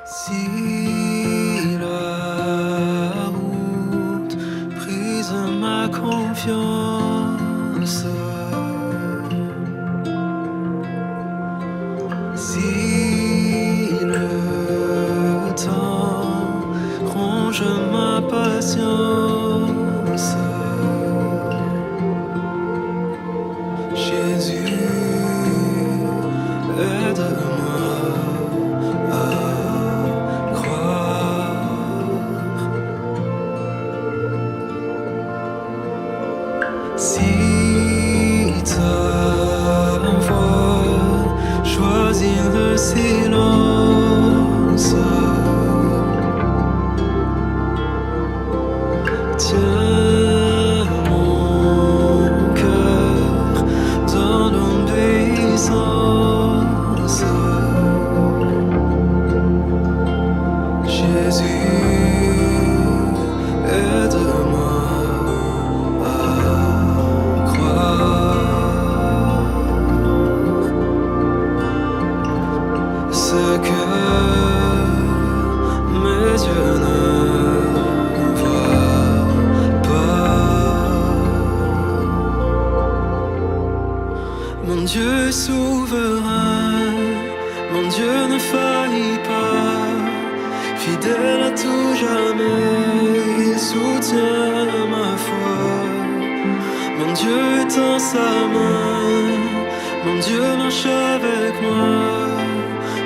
Si la route brise ma confiance, si le temps ronge ma patience, Jésus, aide-moi à croire. Si ta voix choisit le silence, tiens mon cœur dans l'obéissance. Jésus, aide-moi à croire ce que mes yeux ne voient pas. Mon Dieu est souverain, mon Dieu ne faillit pas, fidèle à tout jamais, il soutient ma foi. Mon Dieu est en sa main, mon Dieu marche avec moi,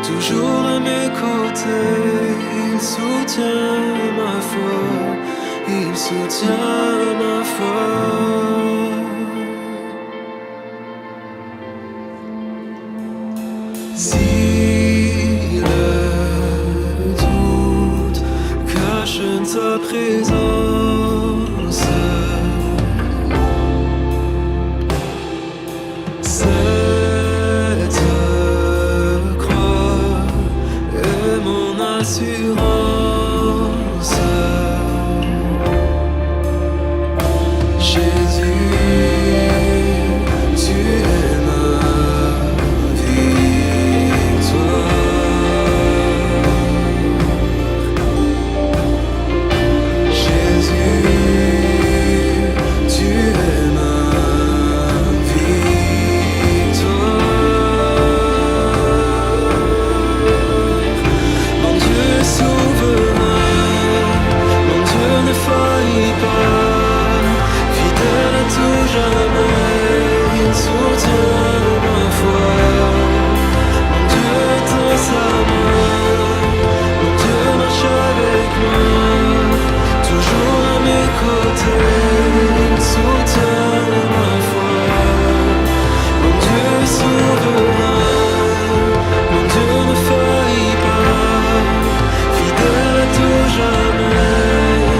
toujours à mes côtés, il soutient ma foi, il soutient ma foi. Si le doute cache ta présence, cette croix est mon assurance. Jésus, tu es ma victoire. Jésus, tu es ma victoire. Mon Dieu est souverain, mon Dieu ne faillit pas, fidèle à tout jamais, il soutient ma foi. Mon Dieu est en sa main, mon Dieu marche avec moi, toujours à mes côtés, il soutient ma foi. Mon Dieu est souverain, mon Dieu ne faillit pas, fidèle à tout jamais,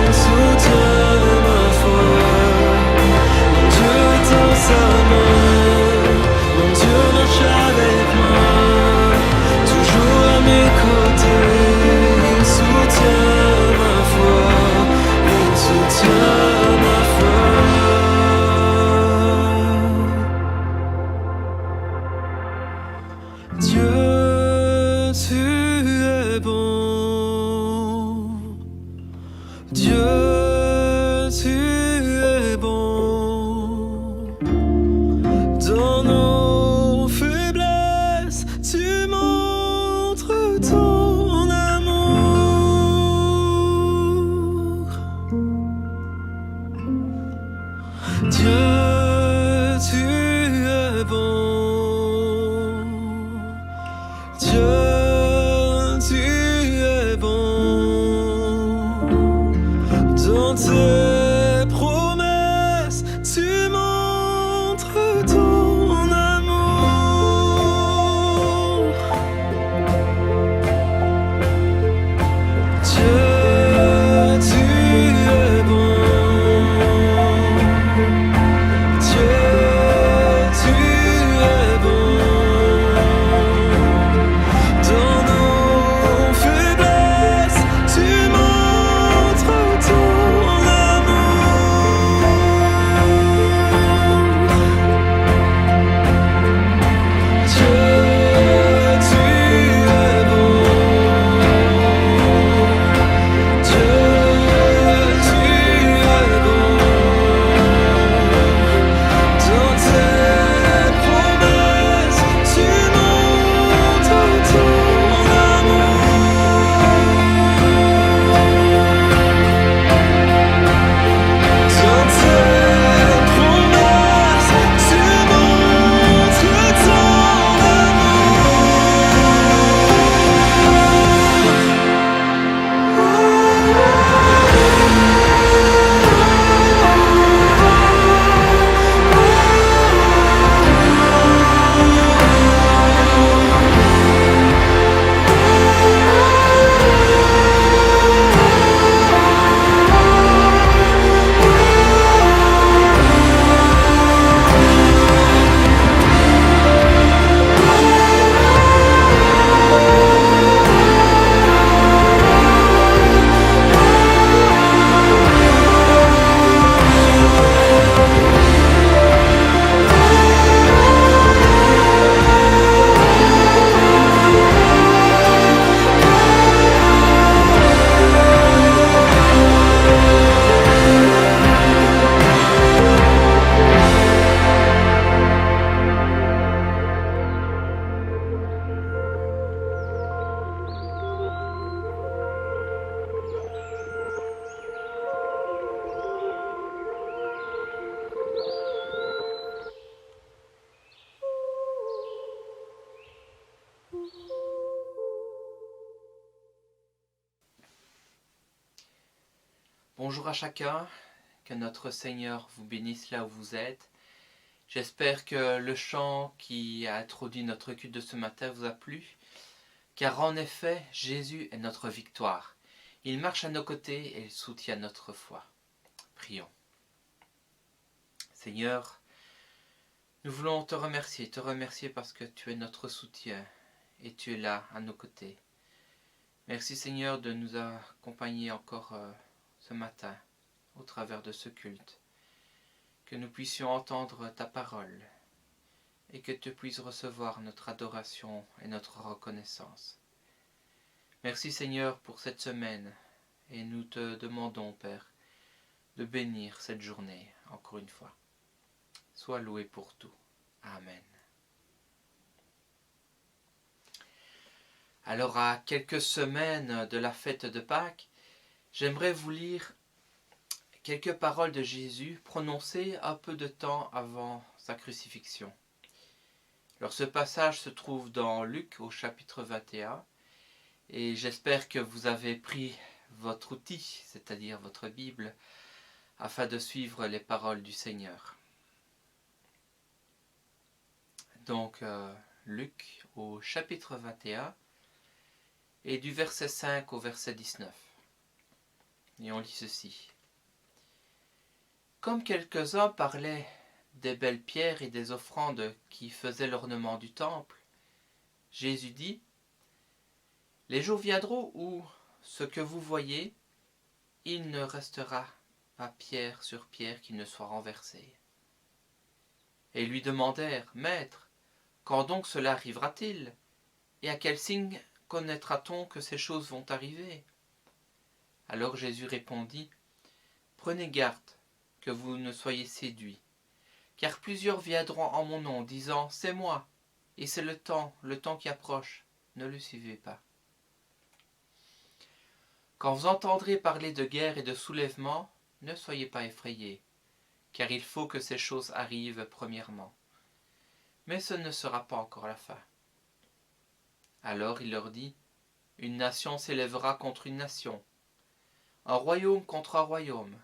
il soutient ma foi. Mon Dieu est en sa main, mon Dieu marche avec moi, toujours à mes côtés, il soutient ma foi, il soutient ma foi. Dieu, tu es bon. Dieu, tu es bon. Dans nos faiblesses, tu montres ton amour. Dieu, tu es bon. Bonjour à chacun, que notre Seigneur vous bénisse là où vous êtes. J'espère que le chant qui a introduit notre culte de ce matin vous a plu, car en effet, Jésus est notre victoire. Il marche à nos côtés et il soutient notre foi. Prions. Seigneur, nous voulons te remercier parce que tu es notre soutien et tu es là à nos côtés. Merci Seigneur de nous accompagner encore ce matin au travers de ce culte. Que nous puissions entendre ta parole et que tu puisses recevoir notre adoration et notre reconnaissance. Merci Seigneur pour cette semaine et nous te demandons Père de bénir cette journée encore une fois. Sois loué pour tout. Amen. Alors à quelques semaines de la fête de Pâques, j'aimerais vous lire quelques paroles de Jésus prononcées un peu de temps avant sa crucifixion. Alors ce passage se trouve dans Luc au chapitre 21 et j'espère que vous avez pris votre outil, c'est-à-dire votre Bible, afin de suivre les paroles du Seigneur. Donc Luc au chapitre 21 et du verset 5 au verset 19. Et on lit ceci. Comme quelques-uns parlaient des belles pierres et des offrandes qui faisaient l'ornement du temple, Jésus dit, « Les jours viendront où ce que vous voyez, il ne restera pas pierre sur pierre qui ne soit renversée. » Et ils lui demandèrent, « Maître, quand donc cela arrivera-t-il? Et à quel signe connaîtra-t-on que ces choses vont arriver? » Alors Jésus répondit, « Prenez garde que vous ne soyez séduits, car plusieurs viendront en mon nom, disant, c'est moi, et c'est le temps qui approche, ne le suivez pas. Quand vous entendrez parler de guerre et de soulèvement, ne soyez pas effrayés, car il faut que ces choses arrivent premièrement. Mais ce ne sera pas encore la fin. Alors il leur dit, une nation s'élèvera contre une nation, un royaume contre un royaume.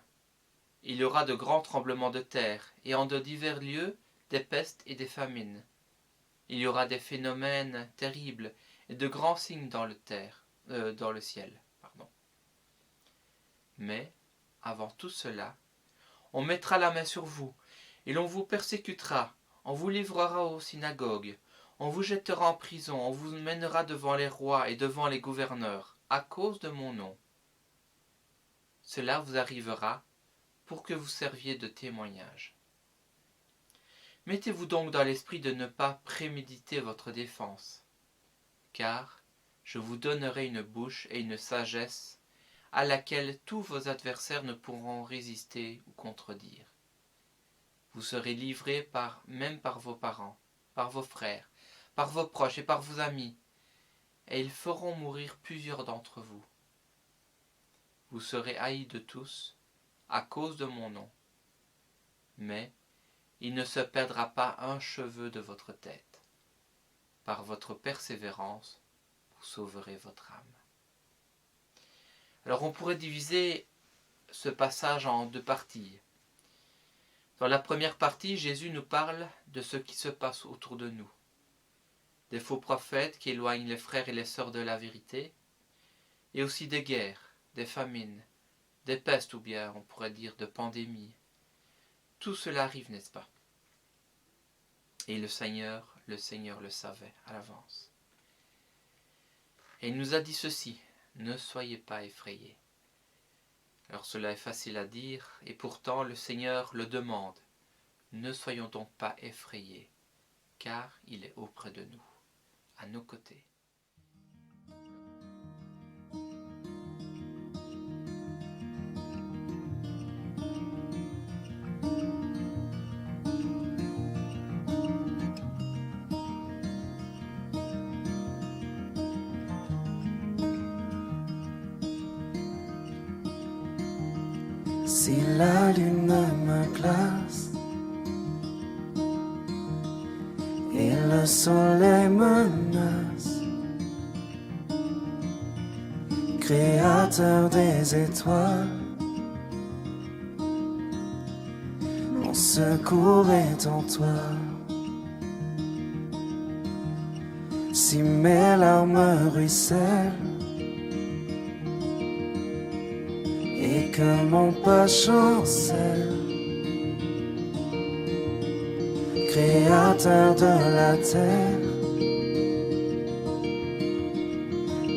Il y aura de grands tremblements de terre, et en de divers lieux, des pestes et des famines. Il y aura des phénomènes terribles et de grands signes dans le ciel. Mais, avant tout cela, on mettra la main sur vous, et l'on vous persécutera, on vous livrera aux synagogues, on vous jettera en prison, on vous mènera devant les rois et devant les gouverneurs, à cause de mon nom. Cela vous arrivera pour que vous serviez de témoignage. Mettez-vous donc dans l'esprit de ne pas préméditer votre défense, car je vous donnerai une bouche et une sagesse à laquelle tous vos adversaires ne pourront résister ou contredire. Vous serez livrés même par vos parents, par vos frères, par vos proches et par vos amis, et ils feront mourir plusieurs d'entre vous. Vous serez haïs de tous, à cause de mon nom. Mais il ne se perdra pas un cheveu de votre tête. Par votre persévérance, vous sauverez votre âme. Alors on pourrait diviser ce passage en deux parties. Dans la première partie, Jésus nous parle de ce qui se passe autour de nous. Des faux prophètes qui éloignent les frères et les sœurs de la vérité, et aussi des guerres, des famines, des pestes ou bien on pourrait dire de pandémies. Tout cela arrive, n'est-ce pas? Et le Seigneur le savait à l'avance. Et il nous a dit ceci, ne soyez pas effrayés. Alors cela est facile à dire, et pourtant le Seigneur le demande. Ne soyons donc pas effrayés, car il est auprès de nous, à nos côtés. Si la lune me glace et le soleil menace, Créateur des étoiles, secours est en toi. Si mes larmes ruissellent et que mon pas chancelle, Créateur de la terre,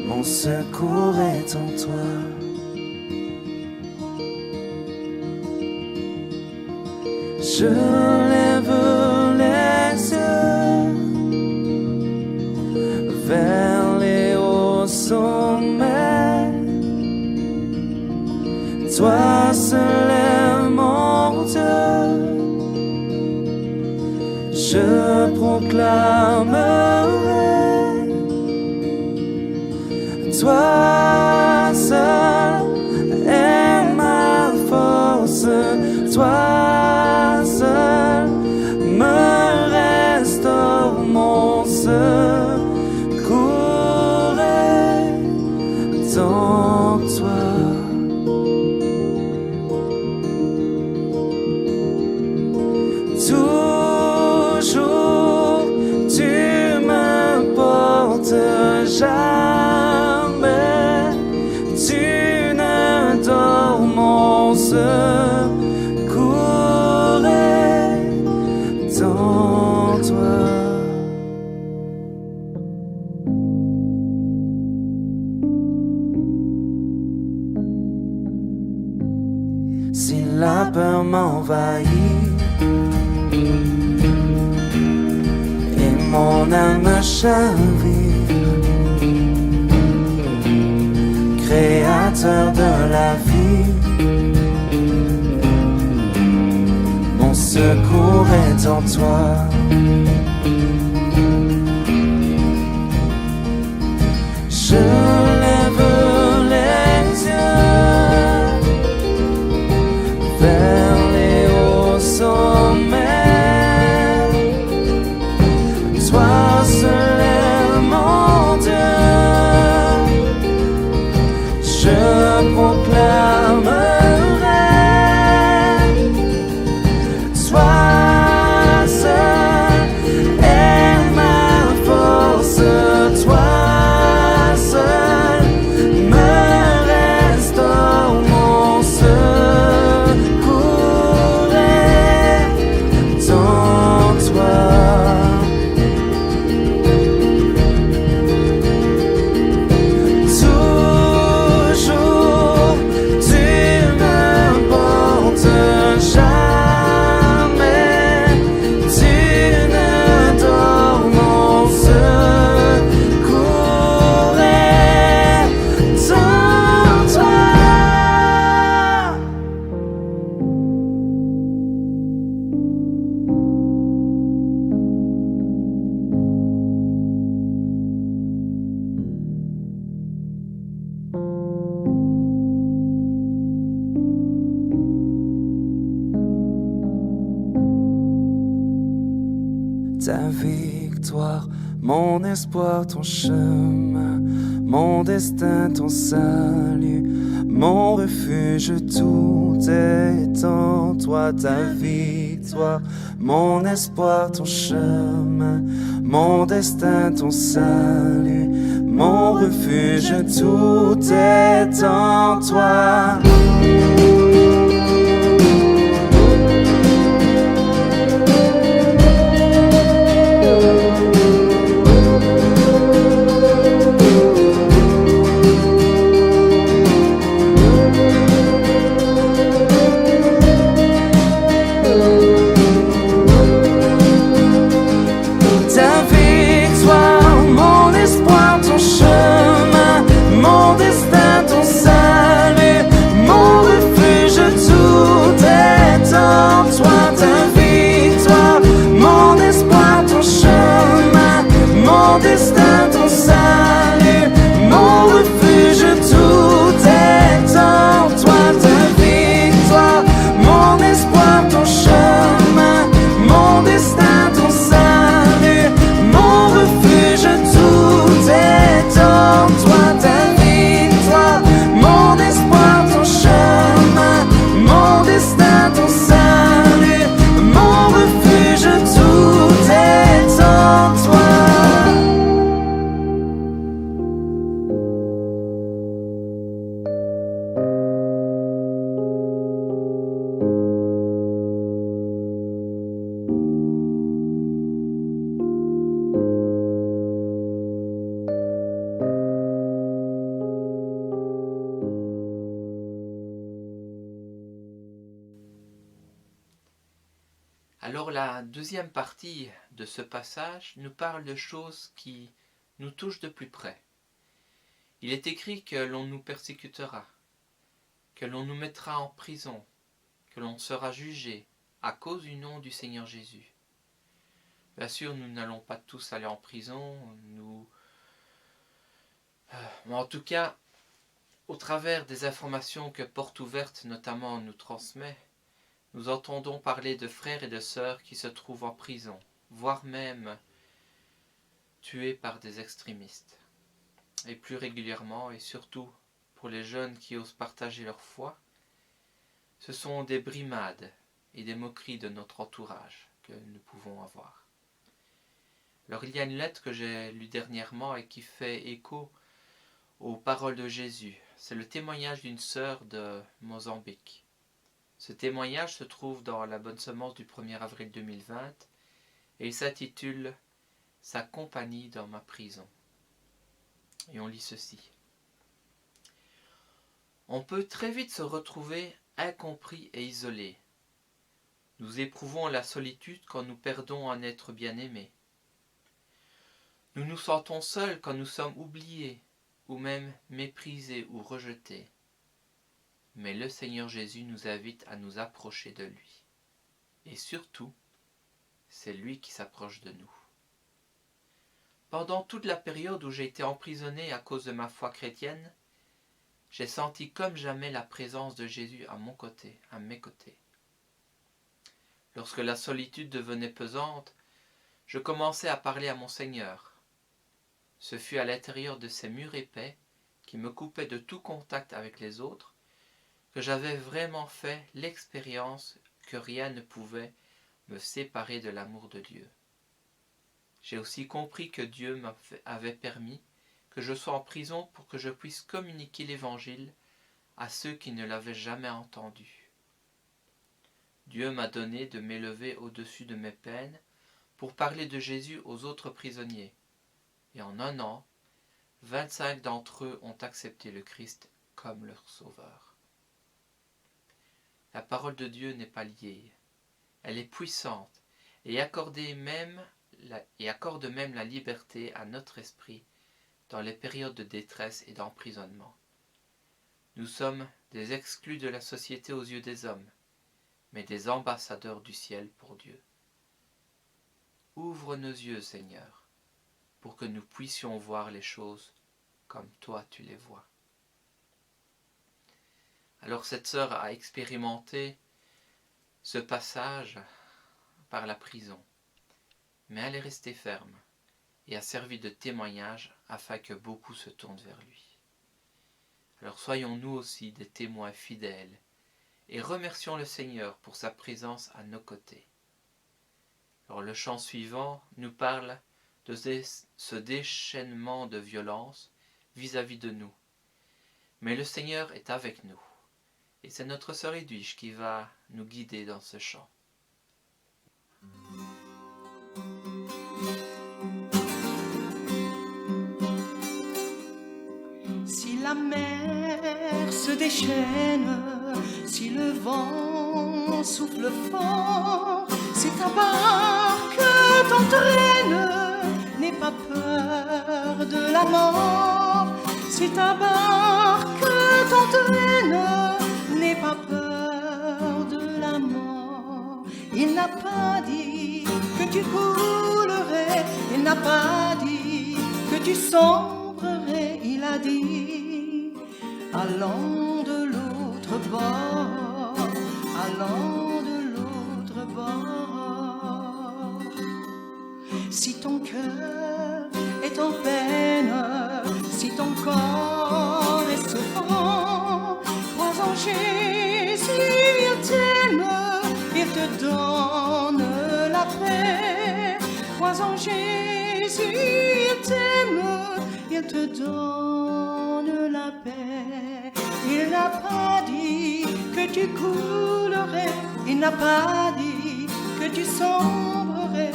mon secours est en toi. Je lève les yeux vers les hauts sommets. Toi seul est mon Dieu. Je proclamerai. Toi seul est ma force. Toi seul me restaure, mon secours est en toi. Toujours tu me portes, jamais tu ne dors, mon secours est en toi. Si la peur m'envahit et mon âme chavire, Créateur de la vie, mon secours est en toi. Je lève les yeux vers les hauts sommets. Toi seul est mon Dieu. Je proclamerai. Toi seul est ma force. Toi seul me restaure, mon secours est en toi. Toujours tu me portes, jamais tu ne dors, mon secours est en toi. Ta victoire, mon espoir, ton chemin, mon destin, ton salut, mon refuge, tout est en toi. Ta victoire, mon espoir, ton chemin, mon destin, ton salut, mon refuge, tout est en toi. Ta victoire, mon espoir, ton chemin, mon destin, ton salut, mon refuge. deuxième partie de ce passage nous parle de choses qui nous touchent de plus près. Il est écrit que l'on nous persécutera, que l'on nous mettra en prison, que l'on sera jugé à cause du nom du Seigneur Jésus. Bien sûr, nous n'allons pas tous aller en prison, mais en tout cas, au travers des informations que Porte Ouverte notamment nous transmet, nous entendons parler de frères et de sœurs qui se trouvent en prison, voire même tués par des extrémistes. Et plus régulièrement, et surtout pour les jeunes qui osent partager leur foi, ce sont des brimades et des moqueries de notre entourage que nous pouvons avoir. Alors il y a une lettre que j'ai lue dernièrement et qui fait écho aux paroles de Jésus. C'est le témoignage d'une sœur de Mozambique. Ce témoignage se trouve dans la Bonne Semence du 1er avril 2020 et il s'intitule « Sa compagnie dans ma prison ». Et on lit ceci. On peut très vite se retrouver incompris et isolé. Nous éprouvons la solitude quand nous perdons un être bien-aimé. Nous nous sentons seuls quand nous sommes oubliés, ou même méprisés ou rejetés. Mais le Seigneur Jésus nous invite à nous approcher de lui. Et surtout, c'est lui qui s'approche de nous. Pendant toute la période où j'ai été emprisonné à cause de ma foi chrétienne, j'ai senti comme jamais la présence de Jésus à mon côté, à mes côtés. Lorsque la solitude devenait pesante, je commençais à parler à mon Seigneur. Ce fut à l'intérieur de ces murs épais, qui me coupaient de tout contact avec les autres, que j'avais vraiment fait l'expérience que rien ne pouvait me séparer de l'amour de Dieu. J'ai aussi compris que Dieu m'avait permis que je sois en prison pour que je puisse communiquer l'Évangile à ceux qui ne l'avaient jamais entendu. Dieu m'a donné de m'élever au-dessus de mes peines pour parler de Jésus aux autres prisonniers. Et en un an, 25 d'entre eux ont accepté le Christ comme leur sauveur. La parole de Dieu n'est pas liée. Elle est puissante et accorde même la liberté à notre esprit dans les périodes de détresse et d'emprisonnement. Nous sommes des exclus de la société aux yeux des hommes, mais des ambassadeurs du ciel pour Dieu. Ouvre nos yeux, Seigneur, pour que nous puissions voir les choses comme toi tu les vois. Alors cette sœur a expérimenté ce passage par la prison, mais elle est restée ferme et a servi de témoignage afin que beaucoup se tournent vers lui. Alors soyons nous aussi des témoins fidèles et remercions le Seigneur pour sa présence à nos côtés. Alors le chant suivant nous parle de ce déchaînement de violence vis-à-vis de nous. Mais le Seigneur est avec nous. Et c'est notre sœur Edwige qui va nous guider dans ce chant. Si la mer se déchaîne, si le vent souffle fort, si ta barque t'entraîne, n'aie pas peur de la mort. Si ta barque t'entraîne, n'aie pas peur de la mort. Il n'a pas dit que tu coulerais, il n'a pas dit que tu sombrerais, il a dit allant de l'autre bord, allant de l'autre bord. Si ton cœur est en peine, si ton corps est souffrant, crois en Jésus, il t'aime, il te donne la paix. Crois en Jésus, il t'aime, il te donne la paix. Il n'a pas dit que tu coulerais, il n'a pas dit que tu sombrerais,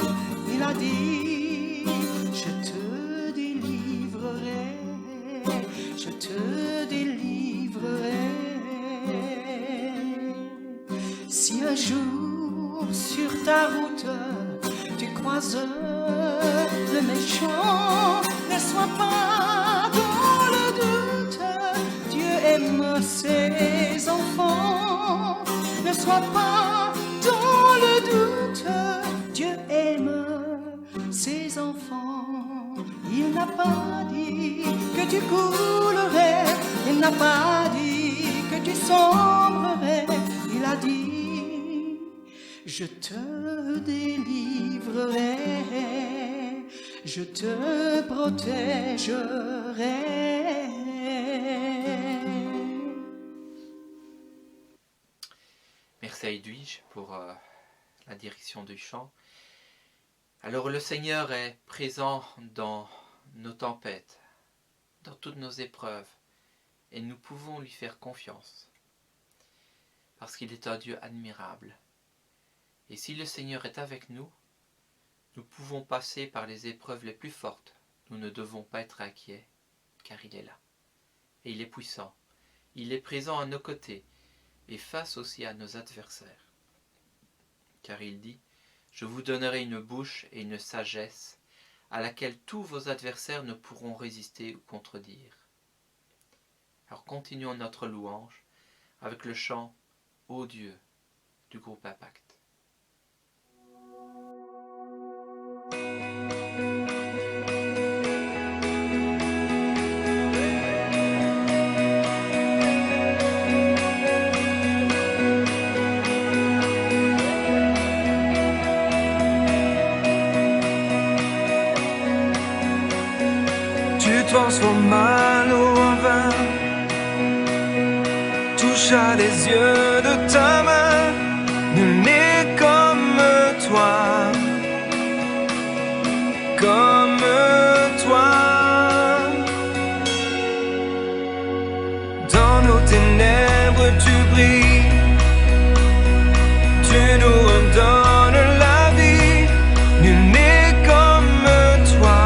il a dit je te délivrerai, je te délivrerai. Si un jour sur ta route l'oiseau, le méchant, ne sois pas dans le doute. Dieu aime ses enfants, ne sois pas dans le doute. Dieu aime ses enfants. Il n'a pas dit que tu coulerais, il n'a pas dit que tu sombrerais. Il a dit, je te délivrerai, je te protégerai. Merci à Edwige pour la direction du chant. Alors le Seigneur est présent dans nos tempêtes, dans toutes nos épreuves, et nous pouvons lui faire confiance, parce qu'il est un Dieu admirable. Et si le Seigneur est avec nous, nous pouvons passer par les épreuves les plus fortes. Nous ne devons pas être inquiets, car il est là. Et il est puissant. Il est présent à nos côtés, et face aussi à nos adversaires. Car il dit, « Je vous donnerai une bouche et une sagesse à laquelle tous vos adversaires ne pourront résister ou contredire. » Alors continuons notre louange avec le chant « Ô Dieu » du groupe Impact. Tu transformes mal en vin, touche à les yeux de ta main, nul n'est comme toi, comme toi. Dans nos ténèbres tu brilles, tu nous redonnes la vie, nul n'est comme toi.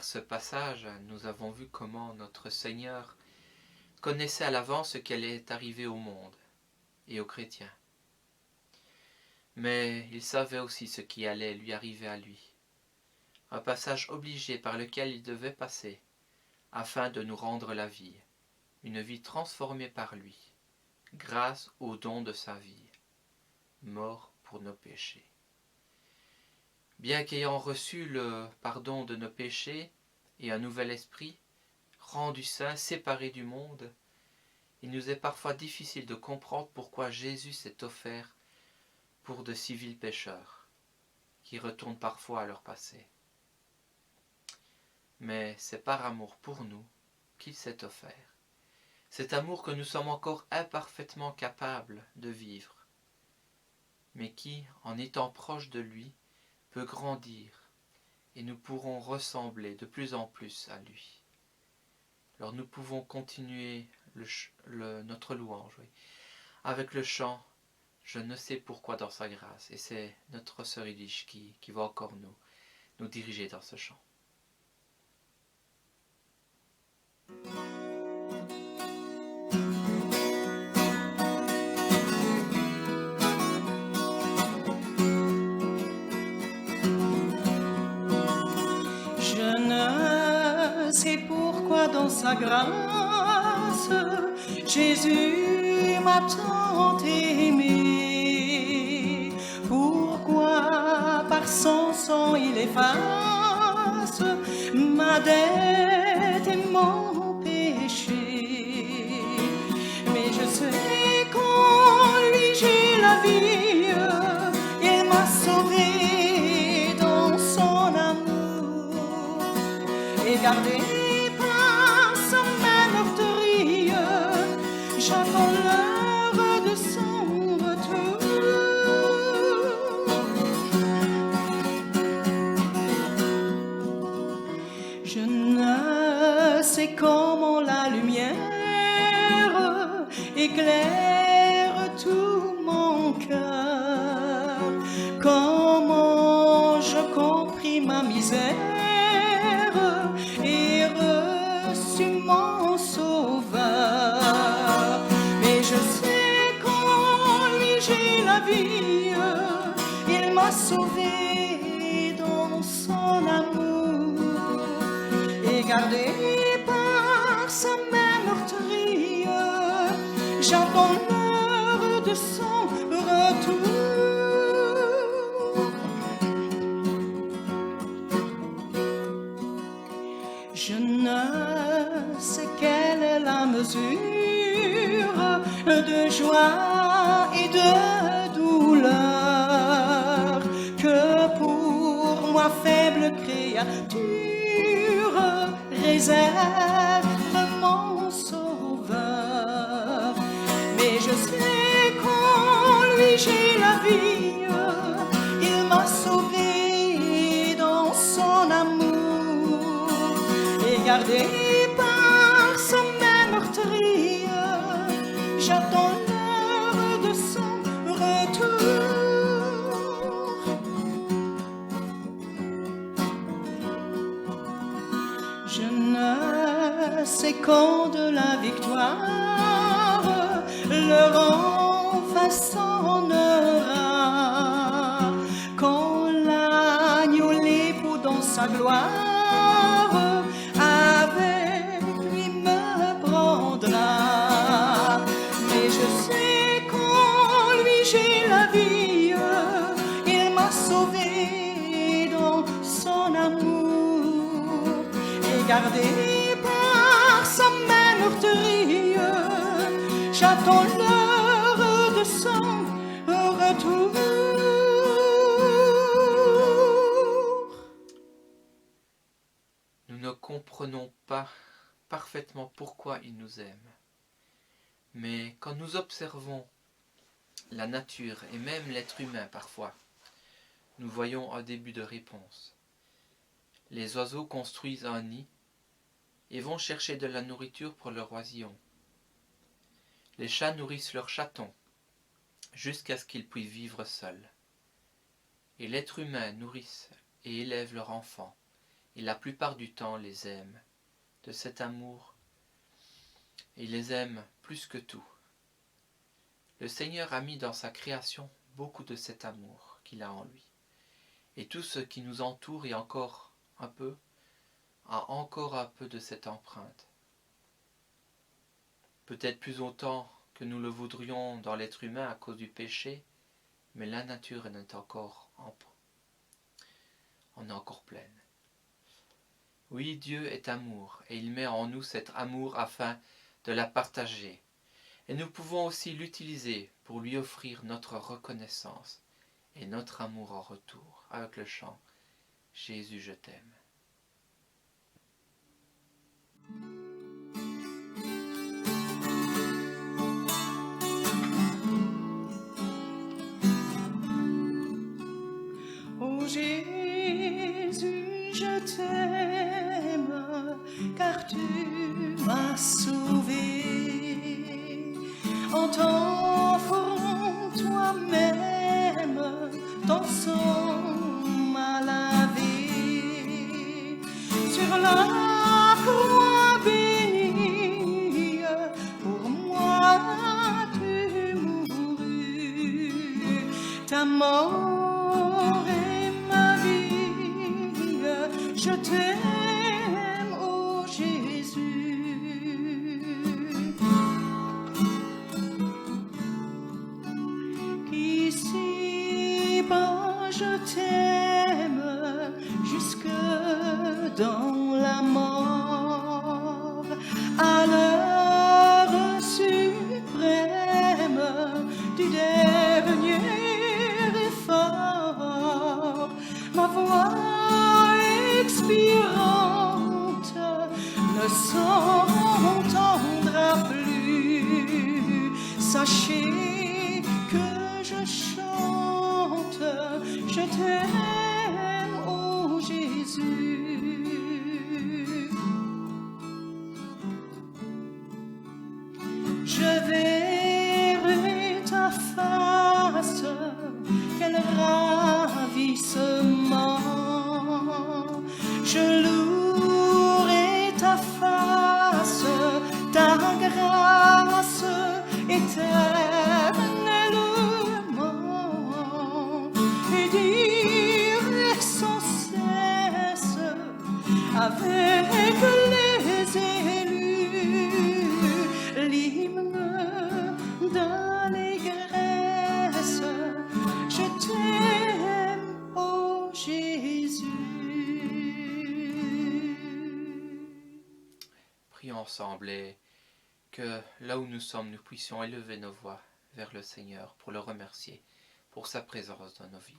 travers ce passage, nous avons vu comment notre Seigneur connaissait à l'avance ce qui allait arriver au monde et aux chrétiens. Mais il savait aussi ce qui allait lui arriver à lui. Un passage obligé par lequel il devait passer afin de nous rendre la vie, une vie transformée par lui, grâce au don de sa vie, mort pour nos péchés. Bien qu'ayant reçu le pardon de nos péchés et un nouvel esprit, rendu saint, séparé du monde, il nous est parfois difficile de comprendre pourquoi Jésus s'est offert pour de si vils pécheurs, qui retournent parfois à leur passé. Mais c'est par amour pour nous qu'il s'est offert. Cet amour que nous sommes encore imparfaitement capables de vivre, mais qui, en étant proche de lui, peut grandir et nous pourrons ressembler de plus en plus à lui. Alors nous pouvons continuer notre louange avec le chant « Je ne sais pourquoi dans sa grâce » et c'est notre sœur Ydish qui va encore nous diriger dans ce chant. C'est pourquoi dans sa grâce, Jésus m'a tant aimé. Pourquoi par son sang il efface ma dette et mon péché. Mais je sais qu'en lui j'ai la vie, il m'a sauvé dans son amour. Et gardé par sa main meurtrie, j'attends l'heure de son retour. Je ne sais comment la lumière éclaire tout mon cœur, comment je compris ma misère et reçu mon sauveur. Mais je sais qu'en lui j'ai la vie, il m'a sauvé dans son amour. Et gardé par sa main meurtrie, j'attends l'heure de son retour. Je ne sais quelle est la mesure de joie et de douleur que pour moi faible créature réserve mon sauveur. Mais je sais qu'en lui j'ai la vie, il m'a sauvé dans son amour. Et gardé par sa main meurtrie, j'attends l'heure de son retour. Je ne sais quand de la victoire le rang façonnera, quand l'agneau l'époux dans sa gloire avec lui me prendra. Mais je sais qu'en lui j'ai la vie, il m'a sauvé dans son amour. Et gardé par sa main meurtrie, j'attends l'heure de son retour. Nous ne comprenons pas parfaitement pourquoi il nous aime. Mais quand nous observons la nature et même l'être humain parfois, nous voyons un début de réponse. Les oiseaux construisent un nid et vont chercher de la nourriture pour leurs oisillons. Les chats nourrissent leurs chatons jusqu'à ce qu'ils puissent vivre seuls. Et l'être humain nourrit et élève leur enfant et la plupart du temps les aime. De cet amour, il les aime plus que tout. Le Seigneur a mis dans sa création beaucoup de cet amour qu'il a en lui. Et tout ce qui nous entoure et encore un peu, a encore un peu de cette empreinte. Peut-être plus autant que nous le voudrions dans l'être humain à cause du péché, mais la nature en est encore pleine. Oui, Dieu est amour, et il met en nous cet amour afin de la partager. Et nous pouvons aussi l'utiliser pour lui offrir notre reconnaissance et notre amour en retour, avec le chant « Jésus, je t'aime ». Ô Jésus, je t'aime, car tu m'as sauvé. En t'offrant toi-même, ton sang m'a lavé. Sur la croix bénie, pour moi tu mourus. Ta mort est ma vie, je t'aime, ô Jésus. Ici-bas je t'aime, jusque dans la mort, à l'heure suprême du dernier effort. Ma voix expirante ne s'entendra plus. Sachez que je chante, je t'aime, ô Jésus. Je verrai ta face, quel ravissement. Je louerai ta face, ta grâce éternellement, et dirai sans cesse avec les élus l'hymne d'allégresse. Je t'aime, ô Jésus. Prions ensemble et que là où nous sommes, nous puissions élever nos voix vers le Seigneur pour le remercier pour sa présence dans nos vies.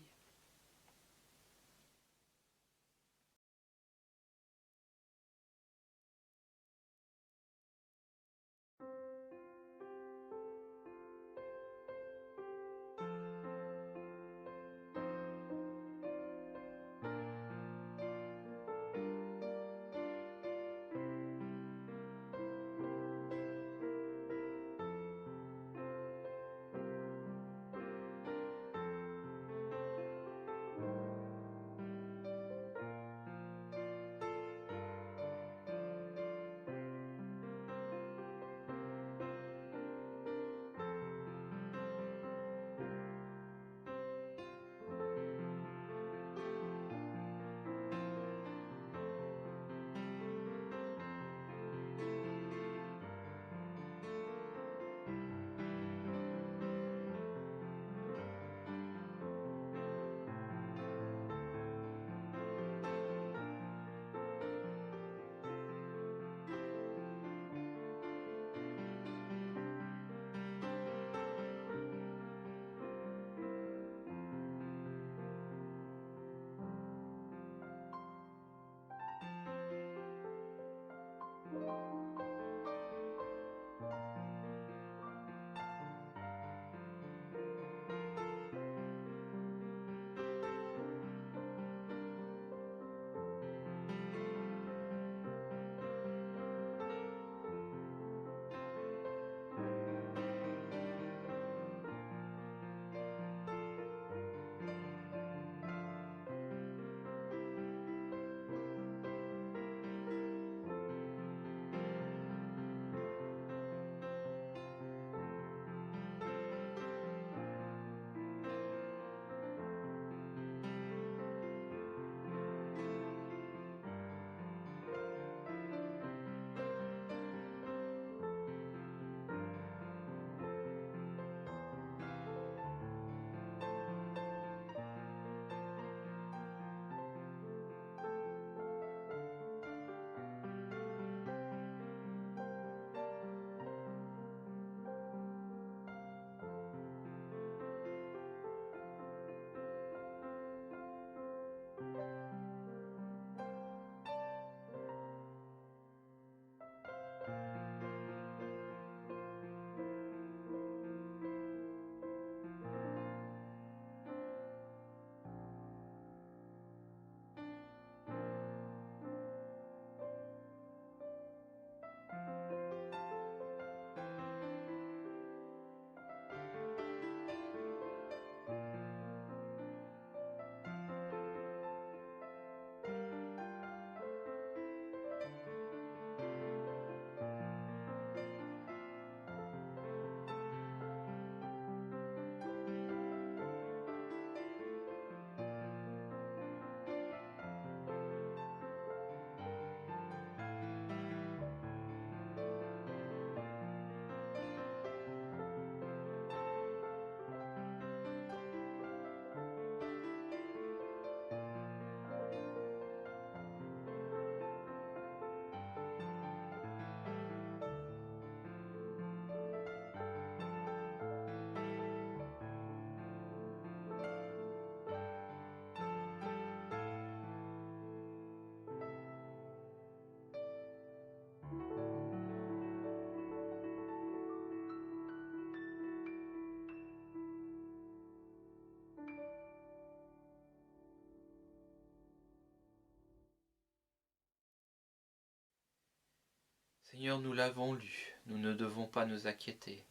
Seigneur, nous l'avons lu, nous ne devons pas nous inquiéter,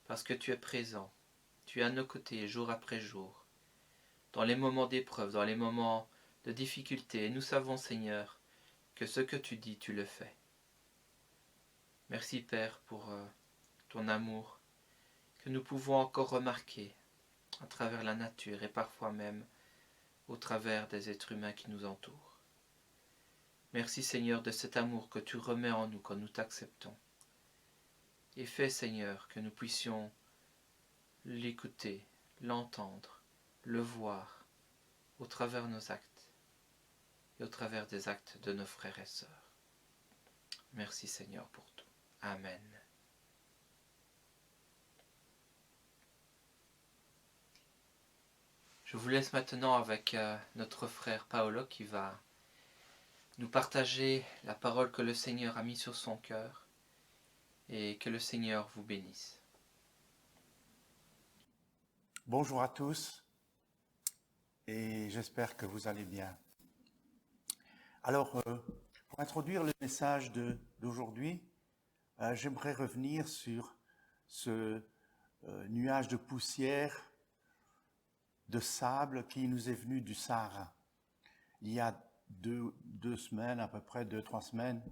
parce que tu es présent, tu es à nos côtés jour après jour, dans les moments d'épreuve, dans les moments de difficulté, et nous savons, Seigneur, que ce que tu dis, tu le fais. Merci, Père, pour ton amour, que nous pouvons encore remarquer à travers la nature et parfois même au travers des êtres humains qui nous entourent. Merci, Seigneur, de cet amour que tu remets en nous quand nous t'acceptons. Et fais, Seigneur, que nous puissions l'écouter, l'entendre, le voir au travers de nos actes et au travers des actes de nos frères et sœurs. Merci, Seigneur, pour tout. Amen. Je vous laisse maintenant avec notre frère Paolo qui va nous partager la parole que le Seigneur a mise sur son cœur, et que le Seigneur vous bénisse. Bonjour à tous et j'espère que vous allez bien. Alors, pour introduire le message d'aujourd'hui, j'aimerais revenir sur ce nuage de poussière, de sable qui nous est venu du Sahara. Il y a deux semaines, à peu près 2-3 semaines,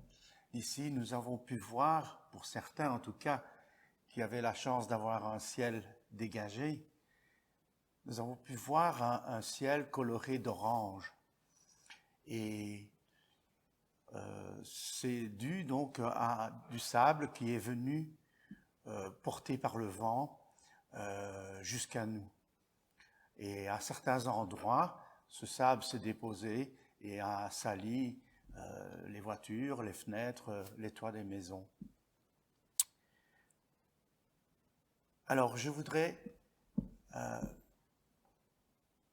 ici, nous avons pu voir, pour certains en tout cas, qui avaient la chance d'avoir un ciel dégagé, nous avons pu voir un ciel coloré d'orange. Et c'est dû donc à du sable qui est venu porté par le vent jusqu'à nous. Et à certains endroits, ce sable s'est déposé et a sali les voitures, les fenêtres, les toits des maisons. Alors, je voudrais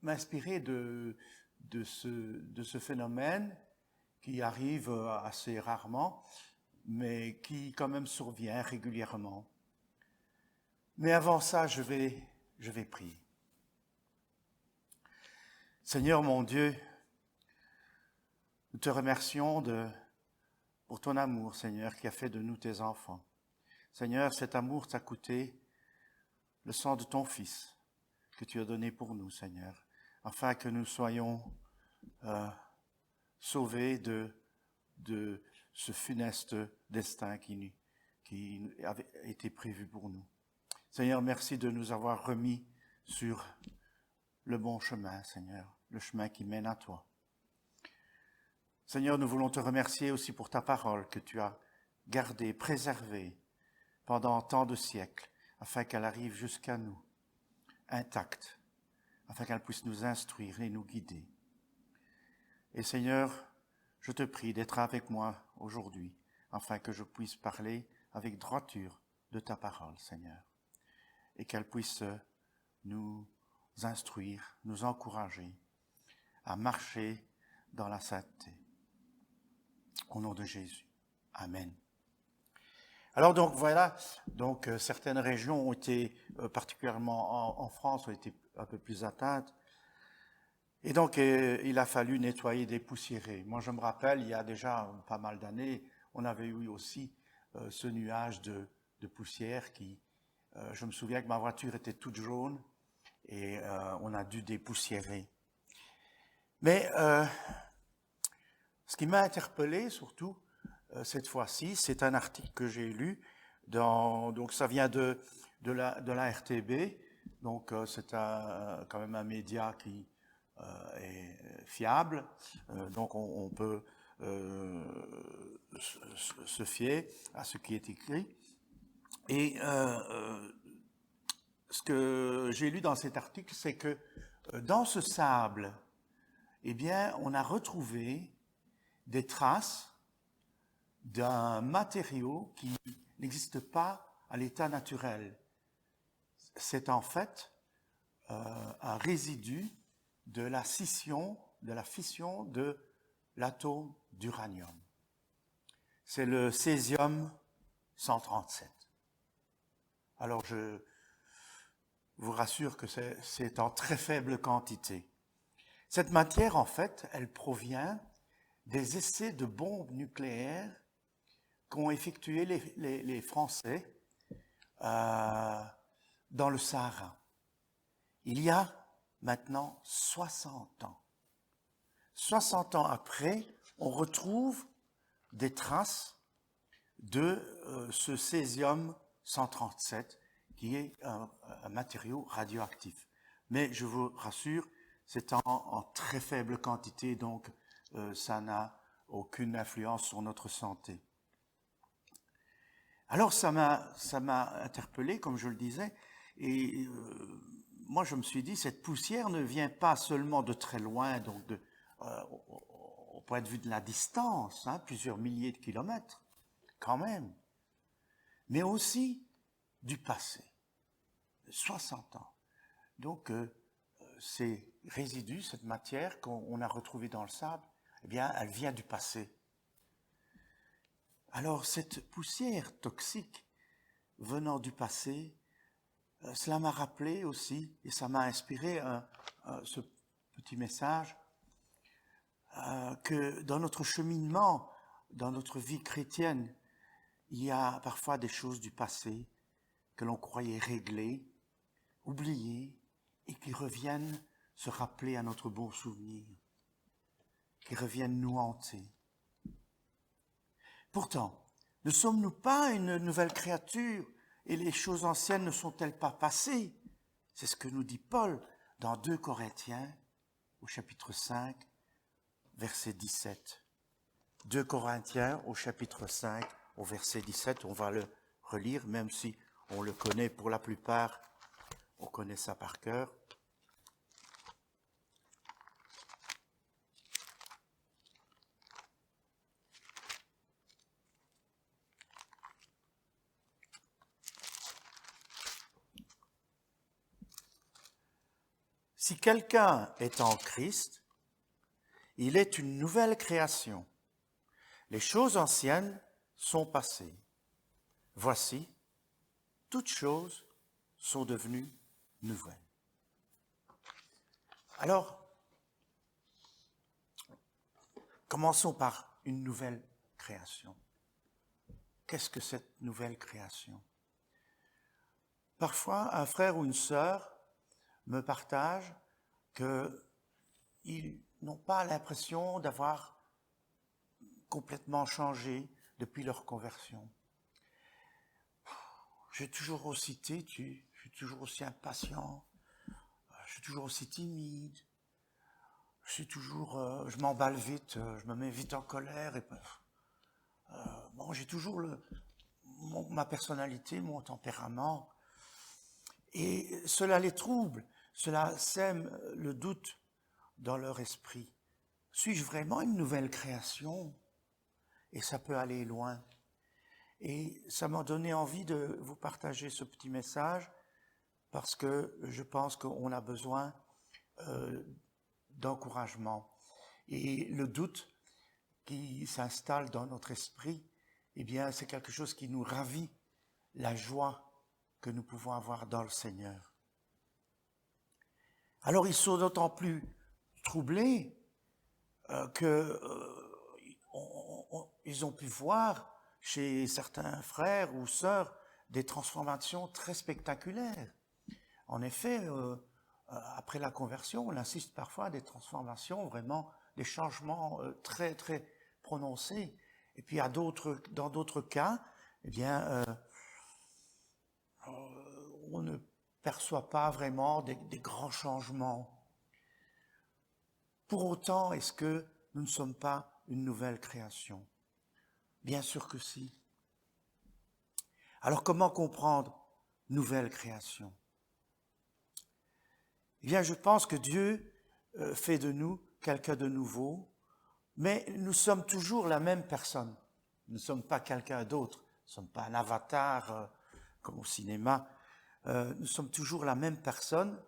m'inspirer de ce phénomène qui arrive assez rarement, mais qui quand même survient régulièrement. Mais avant ça, je vais prier. Seigneur mon Dieu, nous te remercions pour ton amour, Seigneur, qui a fait de nous tes enfants. Seigneur, cet amour t'a coûté le sang de ton Fils que tu as donné pour nous, Seigneur, afin que nous soyons sauvés de ce funeste destin qui avait été prévu pour nous. Seigneur, merci de nous avoir remis sur le bon chemin, Seigneur, le chemin qui mène à toi. Seigneur, nous voulons te remercier aussi pour ta parole que tu as gardée, préservée pendant tant de siècles, afin qu'elle arrive jusqu'à nous, intacte, afin qu'elle puisse nous instruire et nous guider. Et Seigneur, je te prie d'être avec moi aujourd'hui, afin que je puisse parler avec droiture de ta parole, Seigneur, et qu'elle puisse nous instruire, nous encourager à marcher dans la sainteté. Au nom de Jésus. Amen. Alors donc voilà, certaines régions ont été, particulièrement en France, ont été un peu plus atteintes. Et donc il a fallu nettoyer des poussiérés. Moi je me rappelle, il y a déjà pas mal d'années, on avait eu aussi ce nuage de poussière qui, je me souviens que ma voiture était toute jaune et on a dû dépoussiérer. Mais ce qui m'a interpellé surtout cette fois-ci, c'est un article que j'ai lu, donc ça vient de la RTB, donc c'est quand même un média qui est fiable, donc on peut se fier à ce qui est écrit. Et ce que j'ai lu dans cet article, c'est que dans ce sable, eh bien, on a retrouvé des traces d'un matériau qui n'existe pas à l'état naturel. C'est en fait un résidu de la fission de l'atome d'uranium. C'est le césium-137. Alors je vous rassure que c'est en très faible quantité. Cette matière, en fait, elle provient des essais de bombes nucléaires qu'ont effectué les Français dans le Sahara. Il y a maintenant 60 ans. 60 ans après, on retrouve des traces de ce césium-137, qui est un matériau radioactif. Mais je vous rassure, c'est en très faible quantité, donc ça n'a aucune influence sur notre santé. Alors ça m'a interpellé, comme je le disais, et moi je me suis dit, cette poussière ne vient pas seulement de très loin, donc au point de vue de la distance, plusieurs milliers de kilomètres, quand même, mais aussi du passé, 60 ans. Donc ces résidus, cette matière qu'on a retrouvée dans le sable, eh bien, elle vient du passé. Alors cette poussière toxique venant du passé, cela m'a rappelé aussi, et ça m'a inspiré ce petit message, que dans notre cheminement, dans notre vie chrétienne, il y a parfois des choses du passé que l'on croyait réglées, oubliées, et qui reviennent se rappeler à notre bon souvenir, qui reviennent nous hanter. Pourtant, ne sommes-nous pas une nouvelle créature et les choses anciennes ne sont-elles pas passées? C'est ce que nous dit Paul dans 2 Corinthiens, au chapitre 5, verset 17. 2 Corinthiens, au chapitre 5, au verset 17, on va le relire, même si on le connaît pour la plupart, on connaît ça par cœur. Si quelqu'un est en Christ, il est une nouvelle création. Les choses anciennes sont passées. Voici, toutes choses sont devenues nouvelles. Alors, commençons par une nouvelle création. Qu'est-ce que cette nouvelle création? Parfois, un frère ou une sœur me partagent qu'ils n'ont pas l'impression d'avoir complètement changé depuis leur conversion. Je suis toujours aussi têtu, je suis toujours aussi impatient, je suis toujours aussi timide, je m'emballe vite, je me mets vite en colère. Et, j'ai toujours ma personnalité, mon tempérament. Et cela les trouble, cela sème le doute dans leur esprit. Suis-je vraiment une nouvelle création? Et ça peut aller loin. Et ça m'a donné envie de vous partager ce petit message parce que je pense qu'on a besoin d'encouragement. Et le doute qui s'installe dans notre esprit, eh bien, c'est quelque chose qui nous ravit la joie que nous pouvons avoir dans le Seigneur. Alors ils sont d'autant plus troublés qu'ils ont pu voir chez certains frères ou sœurs des transformations très spectaculaires. En effet, après la conversion, on assiste parfois à des transformations, vraiment des changements très très prononcés. Et puis dans d'autres cas, eh bien, on ne perçoit pas vraiment des grands changements. Pour autant, est-ce que nous ne sommes pas une nouvelle création? Bien sûr que si. Alors comment comprendre nouvelle création? Eh bien, je pense que Dieu fait de nous quelqu'un de nouveau, mais nous sommes toujours la même personne. Nous ne sommes pas quelqu'un d'autre. Nous ne sommes pas un avatar comme au cinéma. Nous sommes toujours la même personne,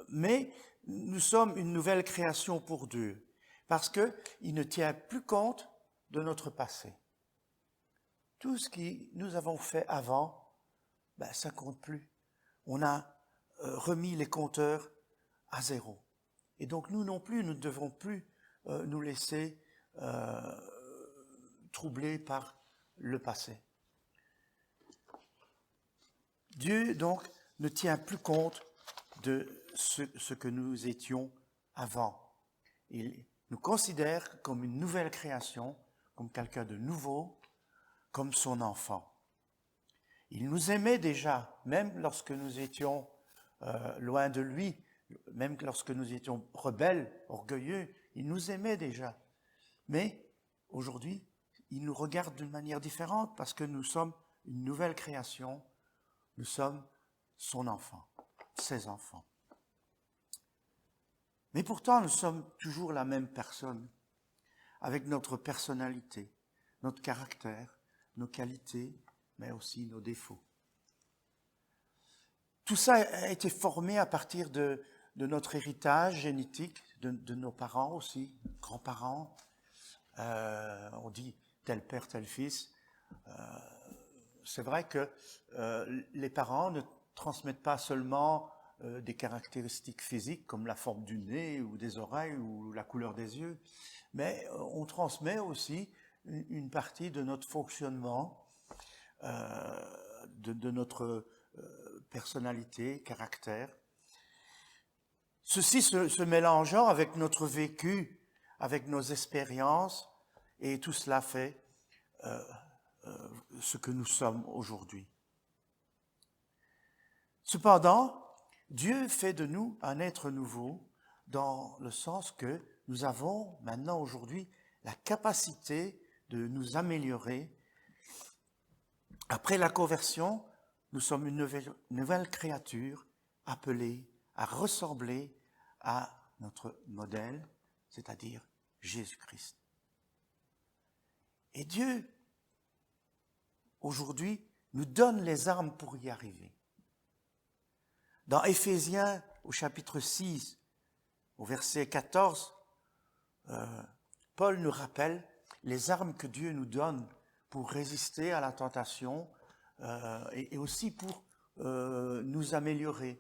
mais nous sommes une nouvelle création pour Dieu, parce qu'il ne tient plus compte de notre passé. Tout ce que nous avons fait avant, ça compte plus. On a remis les compteurs à zéro. Et donc nous non plus, nous ne devons plus nous laisser troublés par le passé. Dieu, donc, ne tient plus compte de ce que nous étions avant. Il nous considère comme une nouvelle création, comme quelqu'un de nouveau, comme son enfant. Il nous aimait déjà, même lorsque nous étions loin de lui, même lorsque nous étions rebelles, orgueilleux, il nous aimait déjà. Mais aujourd'hui, il nous regarde d'une manière différente parce que nous sommes une nouvelle création, nous sommes son enfant, ses enfants. Mais pourtant, nous sommes toujours la même personne, avec notre personnalité, notre caractère, nos qualités, mais aussi nos défauts. Tout ça a été formé à partir de notre héritage génétique, de nos parents aussi, grands-parents. On dit tel père, tel fils. C'est vrai que les parents ne transmettent pas seulement des caractéristiques physiques comme la forme du nez ou des oreilles ou la couleur des yeux, mais on transmet aussi une partie de notre fonctionnement, de notre personnalité, caractère. Ceci se mélangeant avec notre vécu, avec nos expériences, et tout cela fait ce que nous sommes aujourd'hui. Cependant, Dieu fait de nous un être nouveau dans le sens que nous avons maintenant aujourd'hui la capacité de nous améliorer. Après la conversion, nous sommes une nouvelle créature appelée à ressembler à notre modèle, c'est-à-dire Jésus-Christ. Et Dieu, aujourd'hui, nous donne les armes pour y arriver. Dans Éphésiens, au chapitre 6, au verset 14, Paul nous rappelle les armes que Dieu nous donne pour résister à la tentation et aussi pour nous améliorer.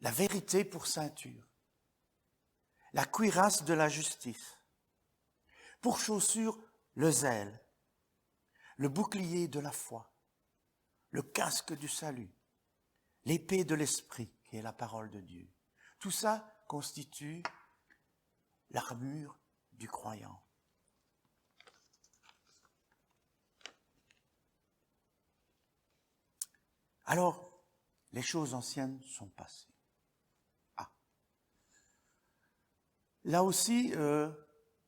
La vérité pour ceinture, la cuirasse de la justice, pour chaussure le zèle, le bouclier de la foi, le casque du salut, l'épée de l'esprit qui est la parole de Dieu. Tout ça constitue l'armure du croyant. Alors, les choses anciennes sont passées. Ah. Là aussi,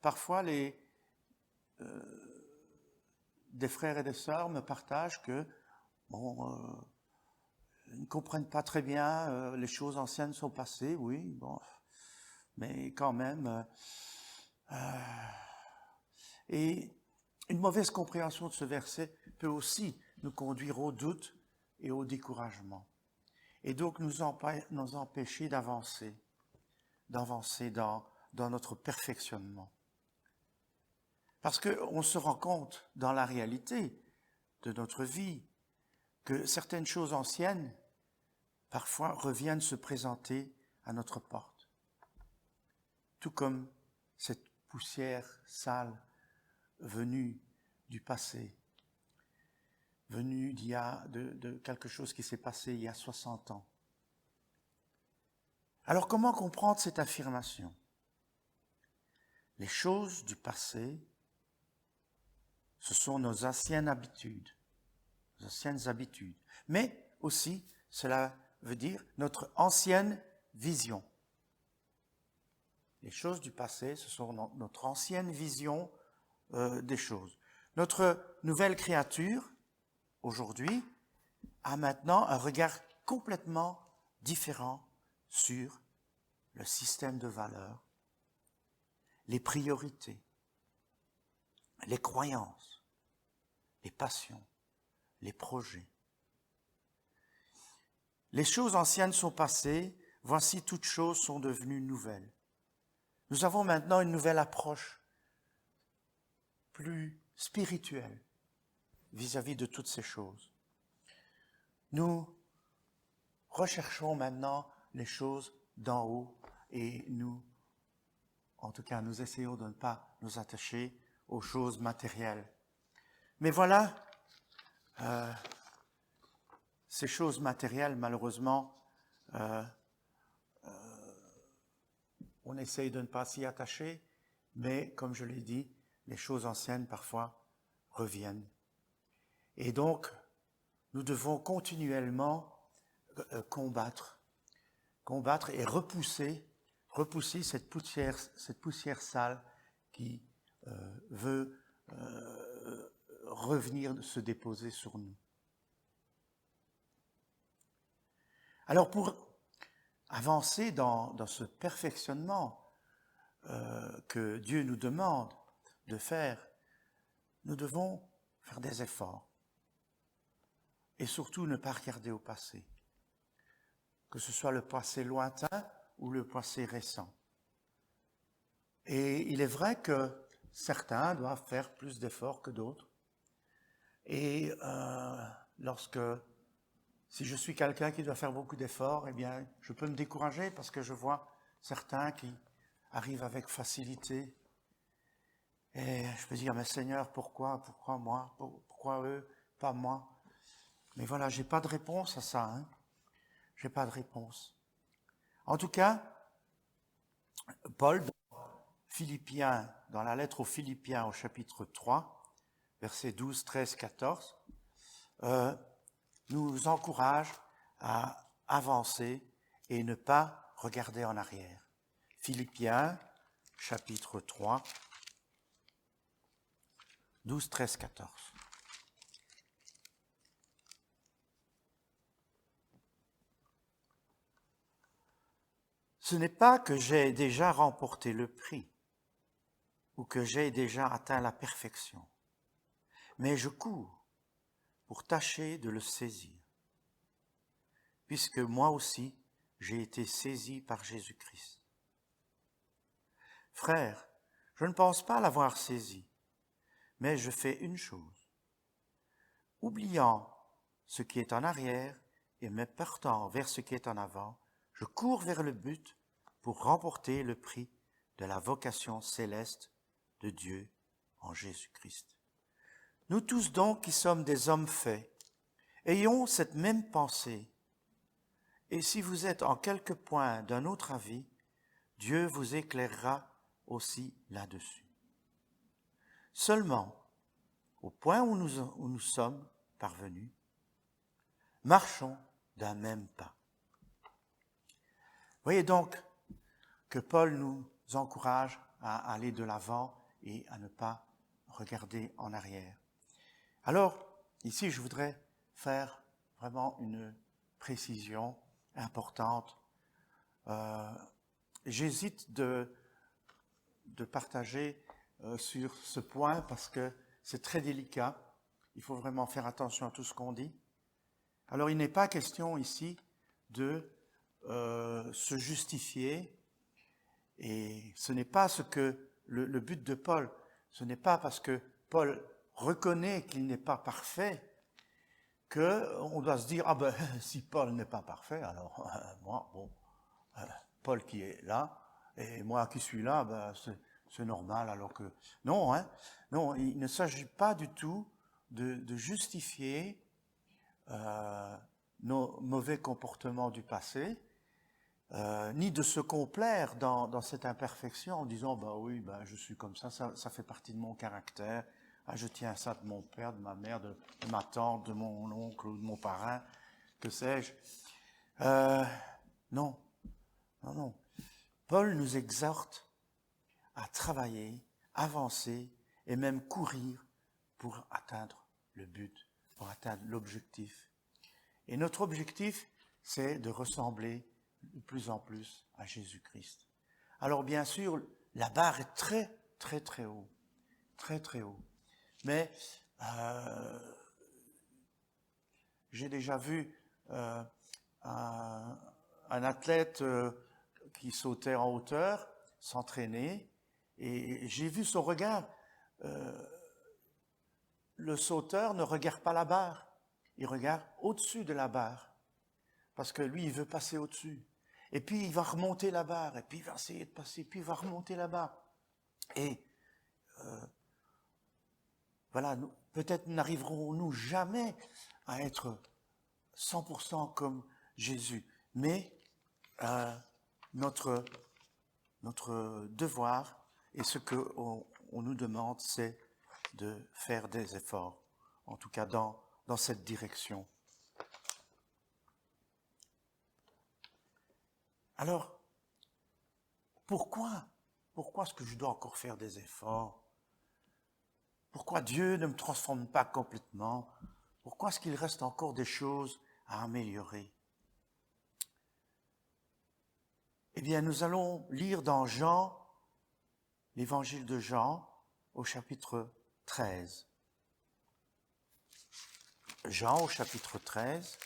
parfois, des frères et des sœurs me partagent que, ils ne comprennent pas très bien, les choses anciennes sont passées, oui, bon, mais quand même. Et une mauvaise compréhension de ce verset peut aussi nous conduire au doute et au découragement. Et donc nous empêcher d'avancer dans notre perfectionnement. Parce qu'on se rend compte dans la réalité de notre vie que certaines choses anciennes, parfois, reviennent se présenter à notre porte. Tout comme cette poussière sale venue du passé, venue de quelque chose qui s'est passé il y a 60 ans. Alors comment comprendre cette affirmation? Les choses du passé, ce sont nos anciennes habitudes, mais aussi cela veut dire notre ancienne vision. Les choses du passé, ce sont notre ancienne vision des choses. Notre nouvelle créature, aujourd'hui, a maintenant un regard complètement différent sur le système de valeurs, les priorités, les croyances, les passions, les projets. Les choses anciennes sont passées, voici toutes choses sont devenues nouvelles. Nous avons maintenant une nouvelle approche, plus spirituelle, vis-à-vis de toutes ces choses. Nous recherchons maintenant les choses d'en haut et nous essayons de ne pas nous attacher aux choses matérielles. Mais voilà, ces choses matérielles, malheureusement, on essaye de ne pas s'y attacher, mais comme je l'ai dit, les choses anciennes parfois reviennent. Et donc, nous devons continuellement combattre et repousser cette poussière sale qui veut revenir se déposer sur nous. Alors pour avancer dans ce perfectionnement que Dieu nous demande de faire, nous devons faire des efforts et surtout ne pas regarder au passé, que ce soit le passé lointain ou le passé récent. Et il est vrai que certains doivent faire plus d'efforts que d'autres. Et si je suis quelqu'un qui doit faire beaucoup d'efforts, eh bien, je peux me décourager parce que je vois certains qui arrivent avec facilité. Et je peux dire, mais Seigneur, pourquoi moi? Pourquoi eux, pas moi? Mais voilà, j'ai pas de réponse à ça, hein. J'ai pas de réponse. En tout cas, Paul, dans la lettre aux Philippiens au chapitre 3, versets 12, 13, 14, nous encourage à avancer et ne pas regarder en arrière. Philippiens, chapitre 3, 12, 13, 14. Ce n'est pas que j'ai déjà remporté le prix ou que j'ai déjà atteint la perfection, mais je cours pour tâcher de le saisir, puisque moi aussi j'ai été saisi par Jésus-Christ. Frères, je ne pense pas l'avoir saisi, mais je fais une chose. Oubliant ce qui est en arrière et me portant vers ce qui est en avant, je cours vers le but pour remporter le prix de la vocation céleste de Dieu en Jésus-Christ. Nous tous donc qui sommes des hommes faits, ayons cette même pensée. Et si vous êtes en quelque point d'un autre avis, Dieu vous éclairera aussi là-dessus. Seulement, au point où nous sommes parvenus, marchons d'un même pas. Voyez donc que Paul nous encourage à aller de l'avant et à ne pas regarder en arrière. Alors, ici, je voudrais faire vraiment une précision importante. J'hésite de partager sur ce point parce que c'est très délicat. Il faut vraiment faire attention à tout ce qu'on dit. Alors, il n'est pas question ici de se justifier. Et ce n'est pas ce que le but de Paul, ce n'est pas parce que Paul reconnaît qu'il n'est pas parfait qu'on doit se dire, ah ben, si Paul n'est pas parfait, alors moi, bon, Paul qui est là, et moi qui suis là, ben, c'est normal, alors que... Non, hein, non, il ne s'agit pas du tout de justifier nos mauvais comportements du passé, ni de se complaire dans cette imperfection en disant, bah oui, bah, je suis comme ça fait partie de mon caractère, ah, je tiens ça de mon père, de ma mère, de ma tante, de mon oncle ou de mon parrain, que sais-je. Non. Paul nous exhorte à travailler, avancer et même courir pour atteindre le but, pour atteindre l'objectif. Et notre objectif, c'est de ressembler de plus en plus à Jésus-Christ. Alors bien sûr, la barre est très, très, très haut. Très, très haut. Mais j'ai déjà vu un athlète qui sautait en hauteur, s'entraîner, et j'ai vu son regard. Le sauteur ne regarde pas la barre, il regarde au-dessus de la barre, parce que lui, il veut passer au-dessus. Et puis, il va remonter la barre, et puis il va essayer de passer, puis il va remonter la barre. Et voilà, peut-être n'arriverons-nous jamais à être 100% comme Jésus, mais notre devoir et ce qu'on nous demande, c'est de faire des efforts, en tout cas dans cette direction. Alors, pourquoi est-ce que je dois encore faire des efforts? Pourquoi Dieu ne me transforme pas complètement? Pourquoi est-ce qu'il reste encore des choses à améliorer? Eh bien, nous allons lire dans Jean, l'évangile de Jean, au chapitre 13. Jean, au chapitre 13.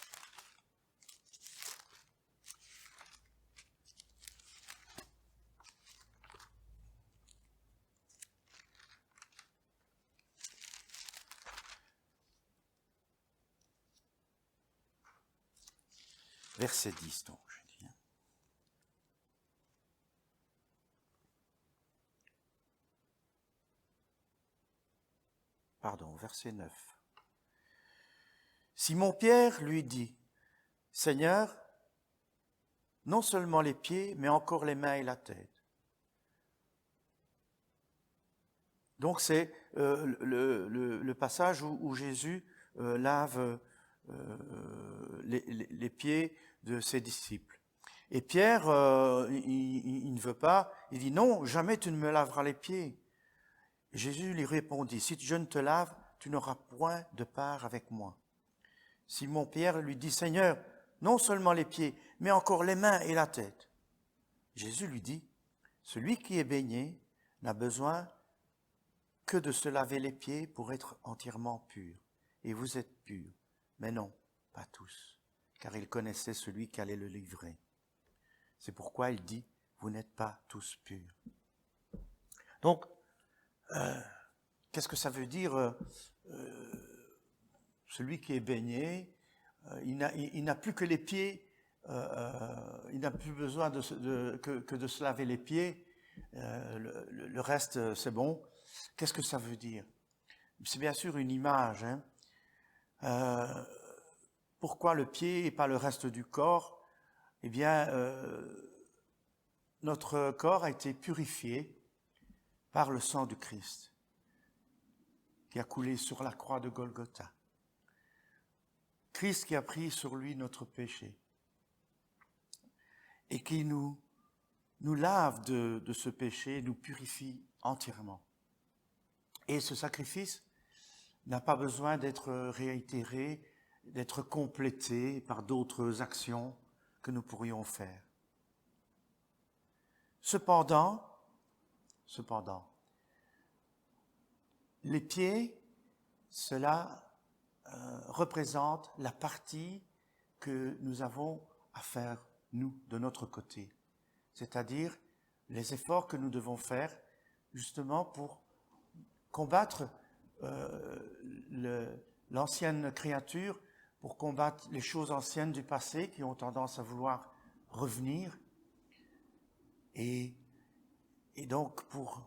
Verset 10, donc, je dis. Pardon, verset 9. Simon-Pierre lui dit, « Seigneur, non seulement les pieds, mais encore les mains et la tête. » Donc c'est le passage où Jésus lave les pieds de ses disciples. Et Pierre, il ne veut pas, il dit, « Non, jamais tu ne me laveras les pieds. » Jésus lui répondit, « Si je ne te lave, tu n'auras point de part avec moi. » Simon-Pierre lui dit, « Seigneur, non seulement les pieds, mais encore les mains et la tête. » Jésus lui dit, « Celui qui est baigné n'a besoin que de se laver les pieds pour être entièrement pur. Et vous êtes purs, mais non, pas tous, car il connaissait celui qui allait le livrer. C'est pourquoi il dit, vous n'êtes pas tous purs. » Donc, qu'est-ce que ça veut dire celui qui est baigné, il n'a plus que les pieds, il n'a plus besoin que de se laver les pieds, le reste c'est bon. Qu'est-ce que ça veut dire? C'est bien sûr une image. Pourquoi le pied et pas le reste du corps? Eh bien, notre corps a été purifié par le sang du Christ qui a coulé sur la croix de Golgotha. Christ qui a pris sur lui notre péché et qui nous lave de ce péché, nous purifie entièrement. Et ce sacrifice n'a pas besoin d'être réitéré, d'être complété par d'autres actions que nous pourrions faire. Cependant, les pieds, cela représente la partie que nous avons à faire, nous, de notre côté. C'est-à-dire les efforts que nous devons faire justement pour combattre l'ancienne créature, pour combattre les choses anciennes du passé qui ont tendance à vouloir revenir, et donc pour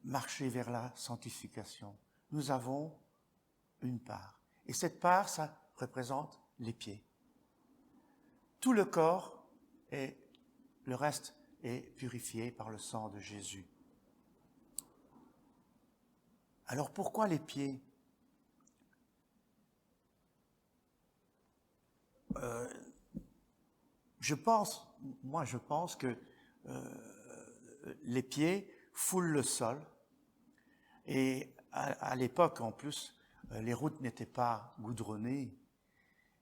marcher vers la sanctification. Nous avons une part. Et cette part, ça représente les pieds. Tout le corps et le reste est purifié par le sang de Jésus. Alors pourquoi les pieds? Je pense que les pieds foulent le sol. Et à l'époque, en plus, les routes n'étaient pas goudronnées,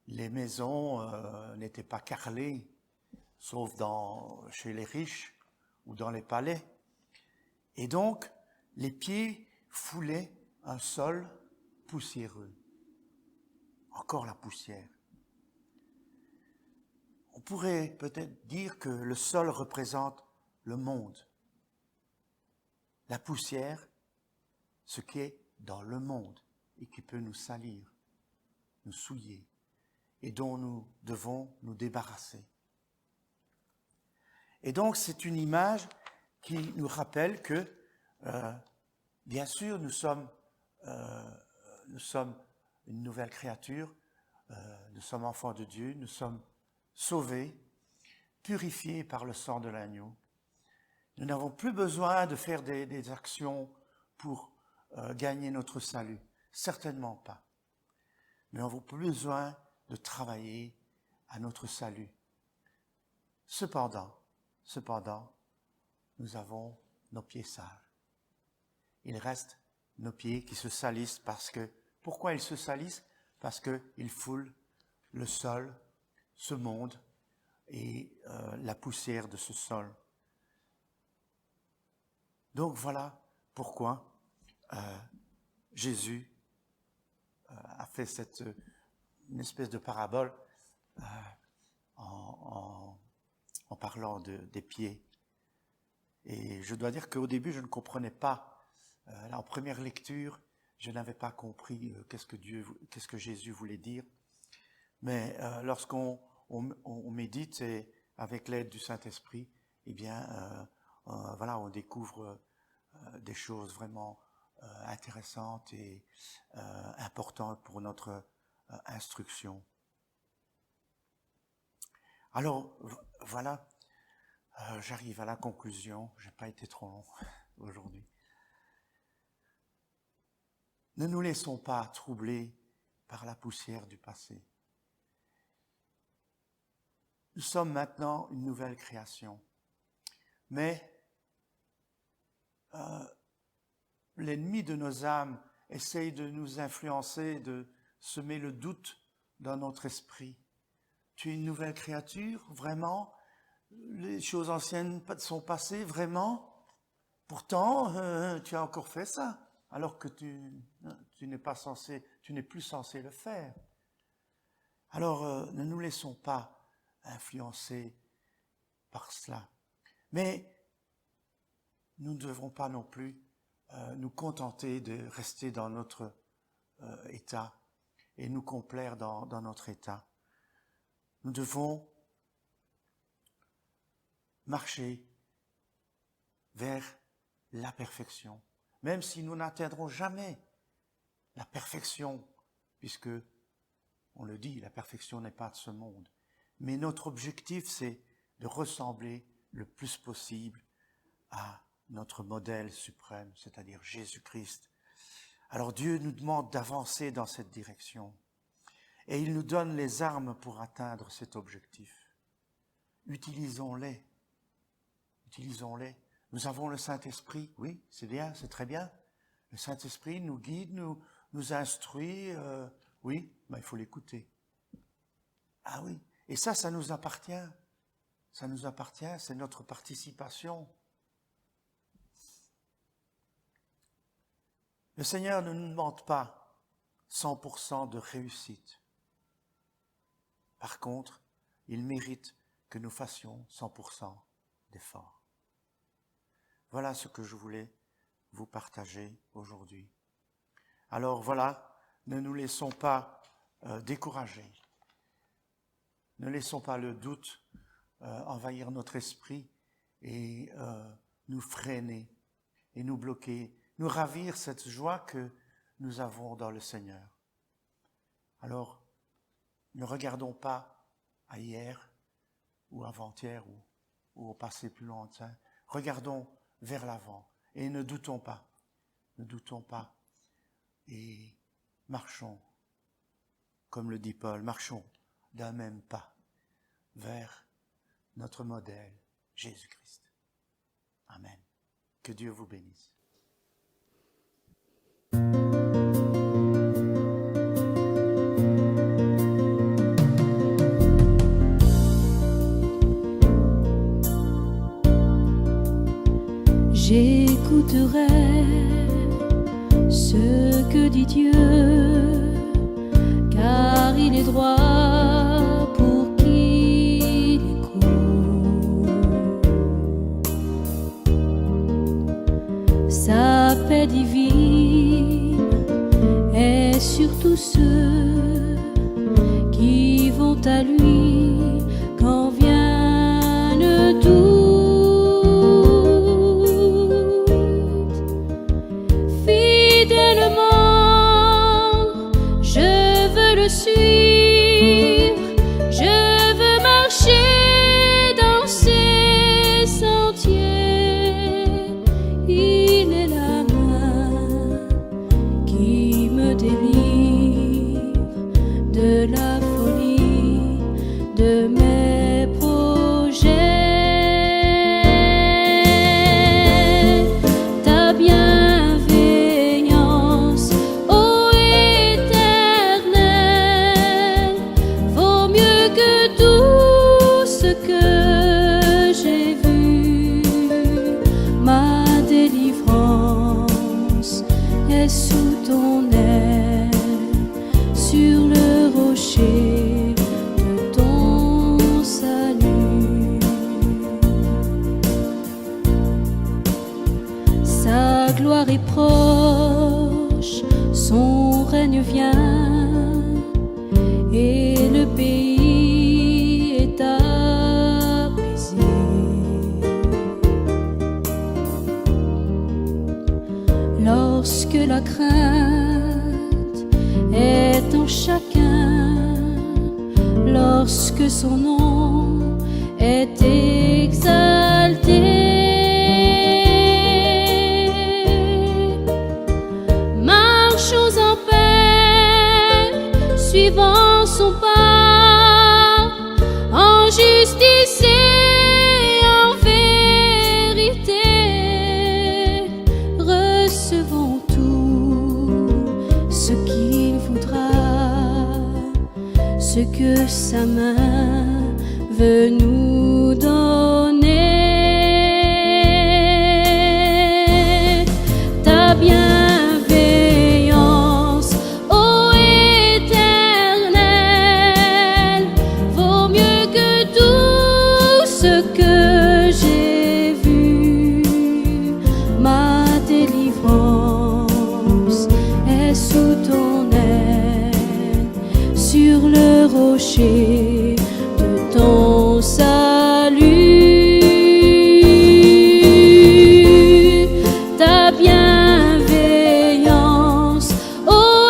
les maisons n'étaient pas carrelées, sauf chez les riches ou dans les palais. Et donc, les pieds foulaient un sol poussiéreux. Encore la poussière. On pourrait peut-être dire que le sol représente le monde. La poussière, ce qui est dans le monde et qui peut nous salir, nous souiller et dont nous devons nous débarrasser. Et donc c'est une image qui nous rappelle que, bien sûr, nous sommes nous sommes une nouvelle créature, nous sommes enfants de Dieu, nous sommes sauvés, purifiés par le sang de l'agneau. Nous n'avons plus besoin de faire des actions pour gagner notre salut, certainement pas. Nous n'avons plus besoin de travailler à notre salut. Cependant, nous avons nos pieds sales. Il reste nos pieds qui se salissent parce que, pourquoi ils se salissent? Parce qu'ils foulent le sol, ce monde et la poussière de ce sol. Donc voilà pourquoi Jésus a fait une espèce de parabole en parlant des pieds. Et je dois dire qu'au début, je ne comprenais pas. En première lecture, je n'avais pas compris qu'est-ce que Jésus voulait dire. Mais lorsqu'on médite et avec l'aide du Saint-Esprit, eh bien, on découvre des choses vraiment intéressantes et importantes pour notre instruction. Alors, voilà, j'arrive à la conclusion. Je n'ai pas été trop long aujourd'hui. Ne nous laissons pas troubler par la poussière du passé. Nous sommes maintenant une nouvelle création. Mais l'ennemi de nos âmes essaye de nous influencer, de semer le doute dans notre esprit. Tu es une nouvelle créature, vraiment? Les choses anciennes sont passées, vraiment? Pourtant, tu as encore fait ça, alors que tu n'es plus censé le faire. Alors, ne nous laissons pas influencer par cela. Mais nous ne devons pas non plus nous contenter de rester dans notre état et nous complaire dans notre état. Nous devons marcher vers la perfection, même si nous n'atteindrons jamais la perfection, puisque, on le dit, la perfection n'est pas de ce monde. Mais notre objectif, c'est de ressembler le plus possible à notre modèle suprême, c'est-à-dire Jésus-Christ. Alors Dieu nous demande d'avancer dans cette direction. Et il nous donne les armes pour atteindre cet objectif. Utilisons-les. Utilisons-les. Nous avons le Saint-Esprit, oui, c'est bien, c'est très bien. Le Saint-Esprit nous guide, nous instruit, oui, mais il faut l'écouter. Ah oui, et ça nous appartient. Ça nous appartient, c'est notre participation. Le Seigneur ne nous demande pas 100% de réussite. Par contre, il mérite que nous fassions 100% d'efforts. Voilà ce que je voulais vous partager aujourd'hui. Alors voilà, ne nous laissons pas décourager. Ne laissons pas le doute envahir notre esprit et nous freiner et nous bloquer, nous ravir cette joie que nous avons dans le Seigneur. Alors, ne regardons pas à hier ou avant-hier ou au passé plus lointain. Regardons vers l'avant et ne doutons pas. Ne doutons pas et marchons, comme le dit Paul, marchons d'un même pas vers notre modèle, Jésus-Christ. Amen. Que Dieu vous bénisse. J'écouterai ce que dit Dieu, car il est droit pour qui l'écoute. Sa paix divine est sur tous ceux qui vont à lui quand vient le doute. Fidèlement le suivre, je veux marcher dans ses sentiers. Il est la main qui me délivre de la folie de mes projets. Ta bienveillance, ô Éternel, vaut mieux que tout ce que j'ai vu. Ma délivrance est sous ton aile, sur le rocher de ton salut. Sa gloire est proche, son règne vient, et le pays est apaisé. Lorsque la crainte est en chacun, lorsque son nom est exalté, marchons en paix, suivant son pas, en justice et en vérité. Recevons tout ce qu'il voudra, ce que sa main veut nous donner. Ta bienveillance, ô Éternel, vaut mieux que tout ce que j'ai vu. Ma délivrance est sous ton aile, sur le rocher de ton salut. Ta bienveillance, ô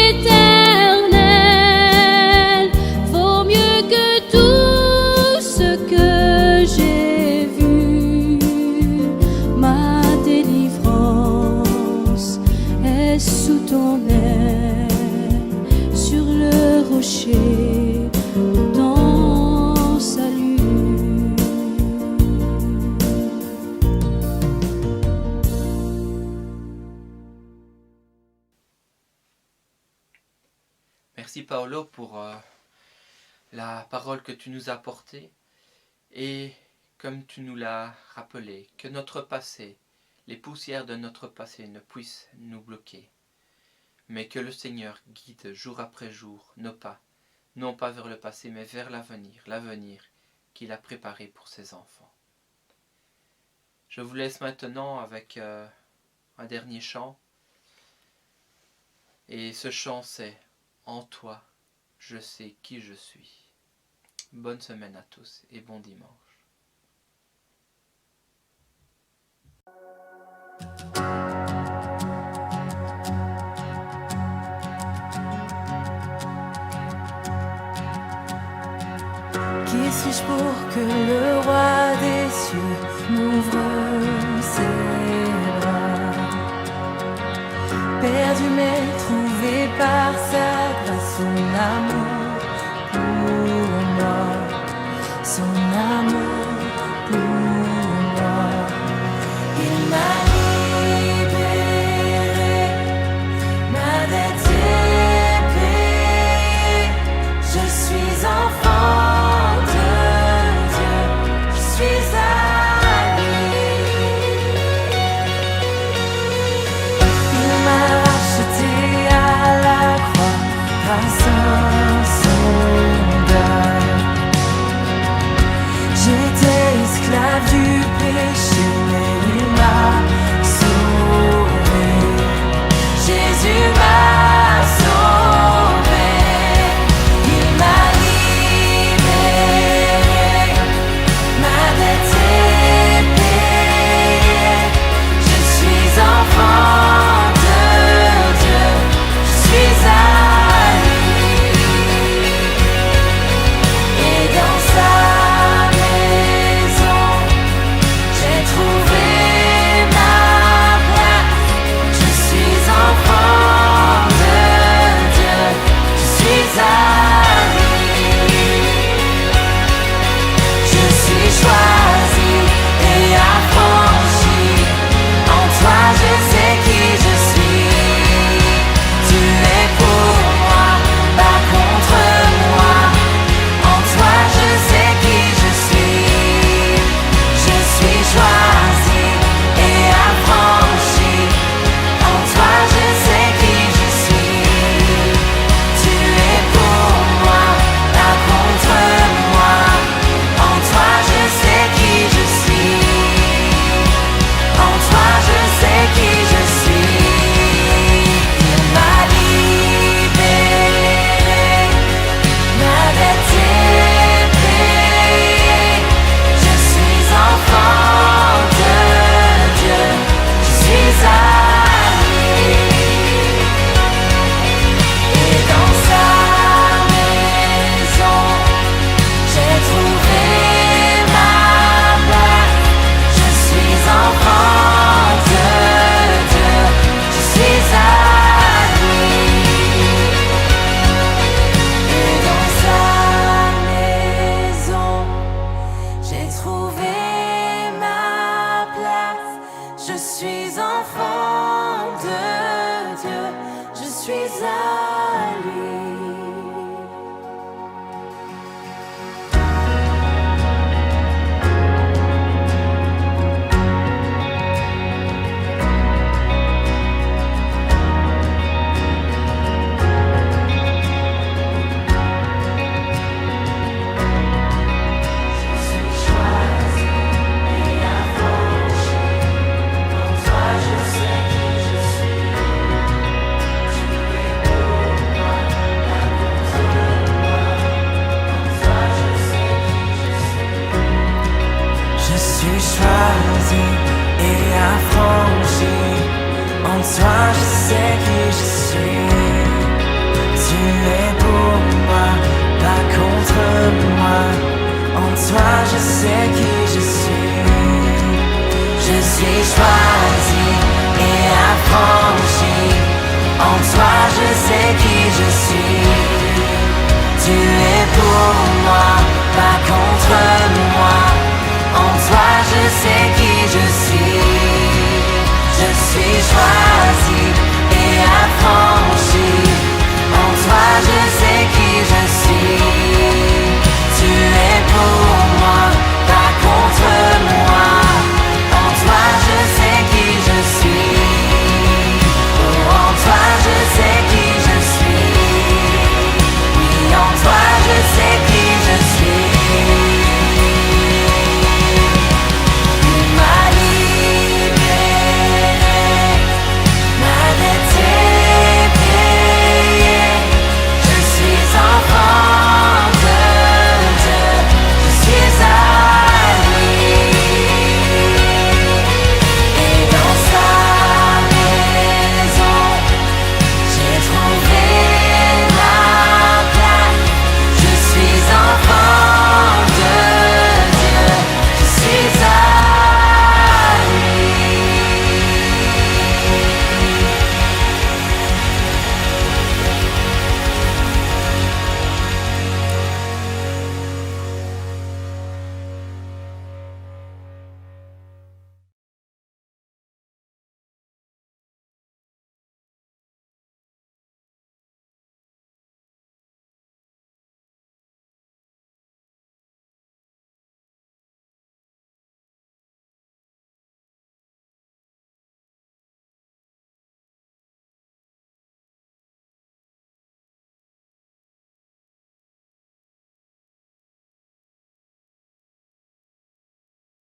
Éternel, vaut mieux que tout ce que j'ai vu. Ma délivrance est sous ton aile, sur le rocher de ton salut. Merci Paolo pour la parole que tu nous as apportée, et comme tu nous l'as rappelé, que notre passé, les poussières de notre passé ne puissent nous bloquer, mais que le Seigneur guide jour après jour nos pas, non pas vers le passé mais vers l'avenir qu'il a préparé pour ses enfants. Je vous laisse maintenant avec un dernier chant, et ce chant c'est « En toi, je sais qui je suis ». Bonne semaine à tous et bon dimanche. Qui suis-je pour que le roi des cieux m'ouvre ses bras? Perdu mais trouvé par sa grâce, son amour pour moi, son amour pour moi. Il m'a libéré, ma dette est payée, je suis enfant de Dieu, je suis à lui. sais qui